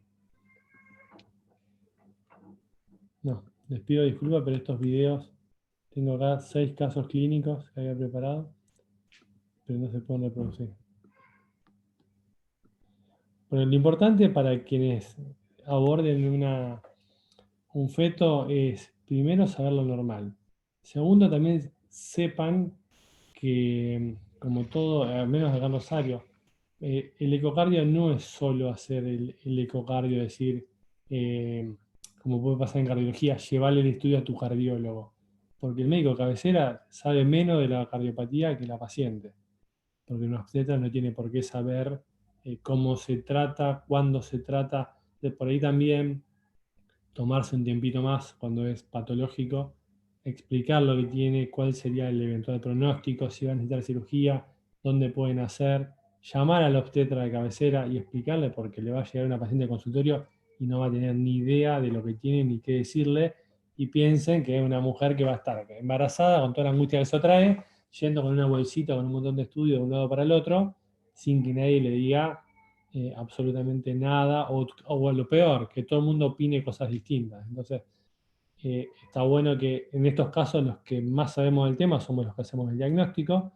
no, les pido disculpas, pero estos videos, tengo acá 6 casos clínicos que había preparado, pero no se pueden reproducir. Bueno, lo importante para quienes aborden un feto es, primero, saber lo normal. Segundo, también sepan que, como todo, al menos acá en Rosario, el ecocardio no es solo hacer el ecocardio, decir, como puede pasar en cardiología, llevarle el estudio a tu cardiólogo. Porque el médico de cabecera sabe menos de la cardiopatía que la paciente. Porque un obstetra no tiene por qué saber cómo se trata, cuándo se trata. Por ahí también tomarse un tiempito más cuando es patológico, explicar lo que tiene, cuál sería el eventual pronóstico, si va a necesitar cirugía, dónde pueden hacer, llamar al obstetra de cabecera y explicarle, porque le va a llegar una paciente de consultorio y no va a tener ni idea de lo que tiene ni qué decirle, y piensen que es una mujer que va a estar embarazada con toda la angustia que eso trae, yendo con una bolsita con un montón de estudios de un lado para el otro, sin que nadie le diga absolutamente nada, o lo peor, que todo el mundo opine cosas distintas. Entonces, está bueno que en estos casos los que más sabemos del tema somos los que hacemos el diagnóstico,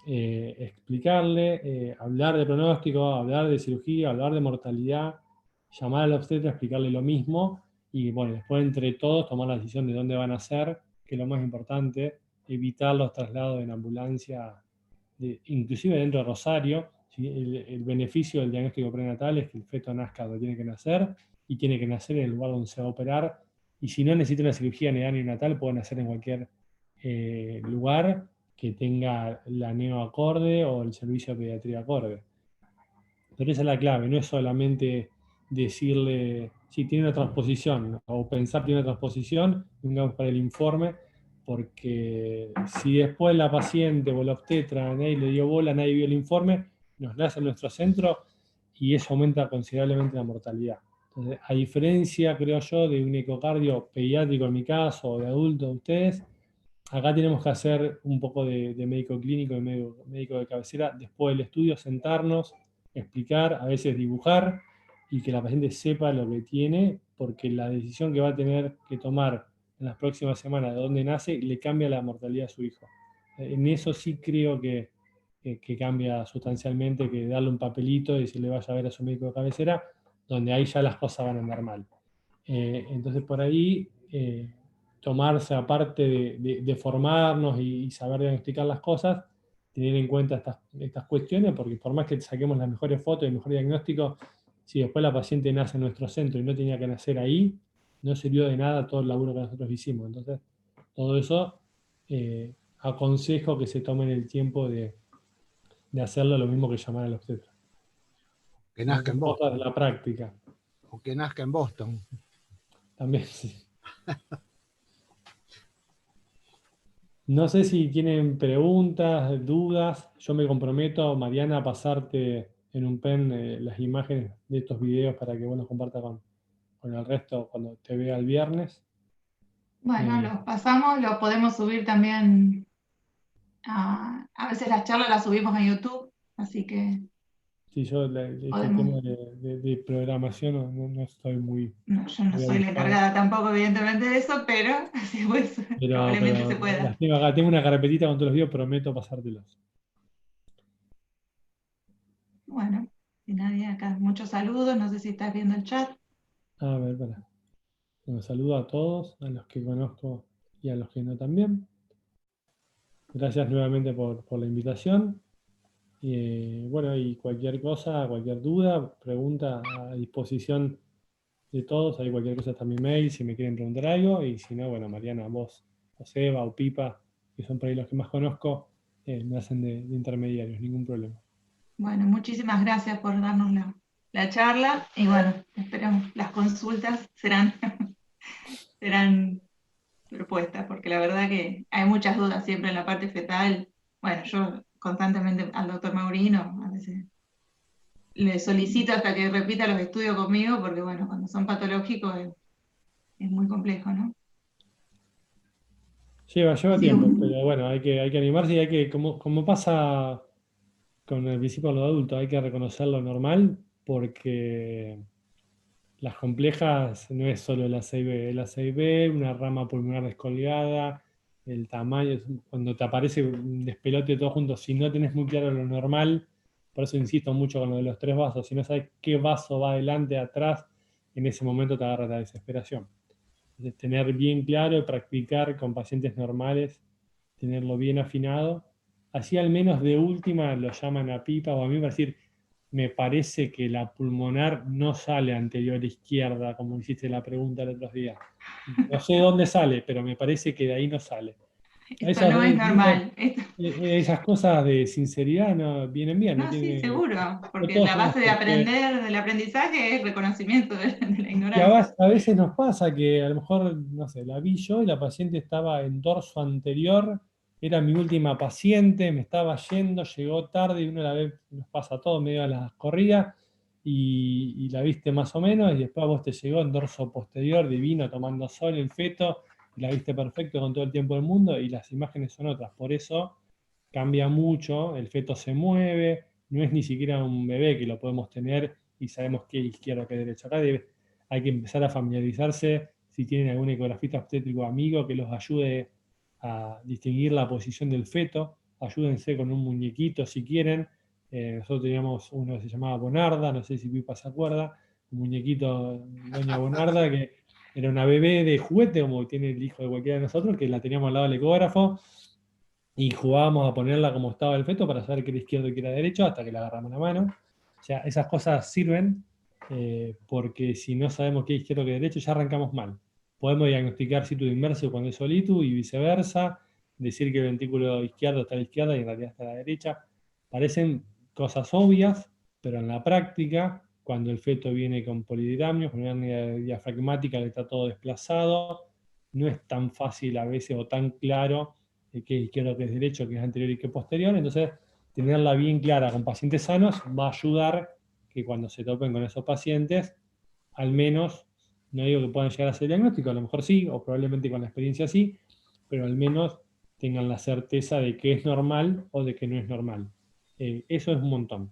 explicarle, hablar de pronóstico, hablar de cirugía, hablar de mortalidad, llamar al obstetra, explicarle lo mismo y bueno, después entre todos tomar la decisión de dónde van a hacer, que es lo más importante, evitar los traslados en ambulancia, inclusive dentro de Rosario. ¿Sí? El beneficio del diagnóstico prenatal es que el feto nazca donde tiene que nacer y tiene que nacer en el lugar donde se va a operar. Y si no necesita una cirugía neonatal, puede nacer en cualquier lugar que tenga la neo acorde o el servicio de pediatría acorde. Pero esa es la clave, no es solamente decirle si tiene una transposición o pensar que tiene una transposición, vengamos para el informe, porque si después la paciente o la obstetra, nadie le dio bola, nadie vio el informe, nos nace en nuestro centro y eso aumenta considerablemente la mortalidad. Entonces, a diferencia, creo yo, de un ecocardio pediátrico en mi caso, o de adultos de ustedes, acá tenemos que hacer un poco de médico clínico y médico de cabecera, después del estudio, sentarnos, explicar, a veces dibujar, y que la paciente sepa lo que tiene, porque la decisión que va a tener que tomar en las próximas semanas de dónde nace le cambia la mortalidad a su hijo. En eso sí creo que cambia sustancialmente, que darle un papelito y decirle vaya a ver a su médico de cabecera, donde ahí ya las cosas van a andar mal. Entonces por ahí tomarse, aparte de formarnos y saber diagnosticar las cosas, tener en cuenta estas cuestiones, porque por más que saquemos las mejores fotos y el mejor diagnóstico, si después la paciente nace en nuestro centro y no tenía que nacer ahí, no sirvió de nada todo el laburo que nosotros hicimos. Entonces, todo eso aconsejo que se tomen el tiempo de hacerlo, lo mismo que llamar al obstetra. Que ¿No? nazca Son en cosas de Boston. la práctica. O que nazca en Boston. También sí. No sé si tienen preguntas, dudas. Yo me comprometo, Mariana, a pasarte en un pen las imágenes de estos videos para que vos los compartas con el resto cuando te vea el viernes. Bueno, los pasamos, los podemos subir también. A veces las charlas las subimos a YouTube, así que Sí, yo este podemos. tema de programación no estoy muy, No, yo no muy soy la avanzado. encargada tampoco, evidentemente, de eso, pero sí, pues, probablemente Pero se pueda. las tengo acá, tengo una carpetita con todos los videos, prometo pasártelos. Bueno, y nadie acá, muchos saludos, no sé si estás viendo el chat. A ver, para. Bueno, saludo a todos, a los que conozco y a los que no también. Gracias nuevamente por la invitación. Y, bueno, y cualquier cosa, cualquier duda, pregunta a disposición de todos. Hay cualquier cosa está en mi mail si me quieren preguntar algo. Y si no, bueno, Mariana, vos, Joseba o Pipa, que son por ahí los que más conozco, me hacen de intermediarios, ningún problema. Bueno, muchísimas gracias por darnos la charla y bueno, esperamos las consultas serán, serán propuestas, porque la verdad que hay muchas dudas siempre en la parte fetal. Bueno, yo constantemente al doctor Maurino, a veces le solicito hasta que repita los estudios conmigo, porque bueno, cuando son patológicos es muy complejo, ¿no? Lleva Sí, tiempo, pero bueno, hay que animarse y hay que, como pasa con el principio de los adultos, hay que reconocer lo normal porque las complejas no es solo el ACIB, el ACIB, una rama pulmonar descolgada, el tamaño, cuando te aparece un despelote todo junto, si no tenés muy claro lo normal, por eso insisto mucho con lo de los 3 vasos, si no sabes qué vaso va adelante, atrás, en ese momento te agarra la desesperación. Entonces, tener bien claro y practicar con pacientes normales, tenerlo bien afinado, así al menos de última lo llaman a pipa o a mí para decir, me parece que la pulmonar no sale anterior izquierda, como hiciste la pregunta el otro día. No sé dónde sale, pero me parece que de ahí no sale. esto no es normal. Esas cosas de sinceridad no vienen bien, No, sí, seguro, no porque todos la somos base de perfectos. aprender, del aprendizaje es reconocimiento de la Y ignorancia. a veces nos pasa que a lo mejor, no sé, la vi yo y la paciente estaba en dorso anterior, era mi última paciente, me estaba yendo, llegó tarde y uno la ve, nos pasa todo medio a las corridas y la viste más o menos y después a vos te llegó en dorso posterior, divino, tomando sol el feto, y la viste perfecto con todo el tiempo del mundo y las imágenes son otras. Por eso cambia mucho, el feto se mueve, no es ni siquiera un bebé que lo podemos tener y sabemos qué es izquierdo, qué es derecho. Acá hay que empezar a familiarizarse si tienen algún ecografista obstétrico amigo que los ayude a distinguir la posición del feto. Ayúdense con un muñequito si quieren. Nosotros teníamos uno que se llamaba Bonarda, no sé si Pipa se acuerda, un muñequito Doña Bonarda que era una bebé de juguete, como tiene el hijo de cualquiera de nosotros, que la teníamos al lado del ecógrafo y jugábamos a ponerla como estaba el feto para saber qué era izquierdo y qué era derecho hasta que le agarramos la mano. O sea, esas cosas sirven porque si no sabemos qué es izquierdo y qué es derecho ya arrancamos mal. Podemos diagnosticar situ inverso cuando es solitu y viceversa, decir que el ventrículo izquierdo está a la izquierda y en realidad está a la derecha. Parecen cosas obvias, pero en la práctica, cuando el feto viene con polidramio, con una hernia diafragmática que está todo desplazado, no es tan fácil a veces o tan claro qué es izquierdo, qué es derecho, qué es anterior y qué es posterior. Entonces, tenerla bien clara con pacientes sanos va a ayudar que cuando se topen con esos pacientes, al menos, no digo que puedan llegar a ser diagnóstico, a lo mejor sí, o probablemente con la experiencia sí, pero al menos tengan la certeza de que es normal o de que no es normal. Eso es un montón,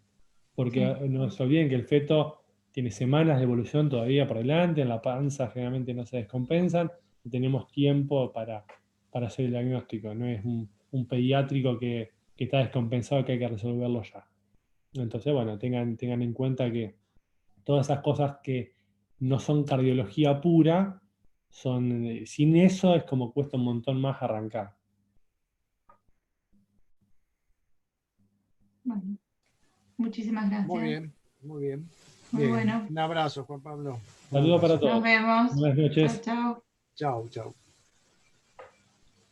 porque Sí. no se olviden que el feto tiene semanas de evolución todavía por delante, en la panza generalmente no se descompensan, y tenemos tiempo para hacer el diagnóstico, no es un pediátrico que está descompensado y que hay que resolverlo ya. Entonces, bueno, tengan en cuenta que todas esas cosas que no son cardiología pura, sin eso es como cuesta un montón más arrancar. Bueno, muchísimas Muy gracias. bien, muy bien. Muy Bien, bueno. un abrazo, Juan Pablo. Un Saludos para abrazo. Nos todos. vemos. Buenas Chao, noches. chao. Chau, chau.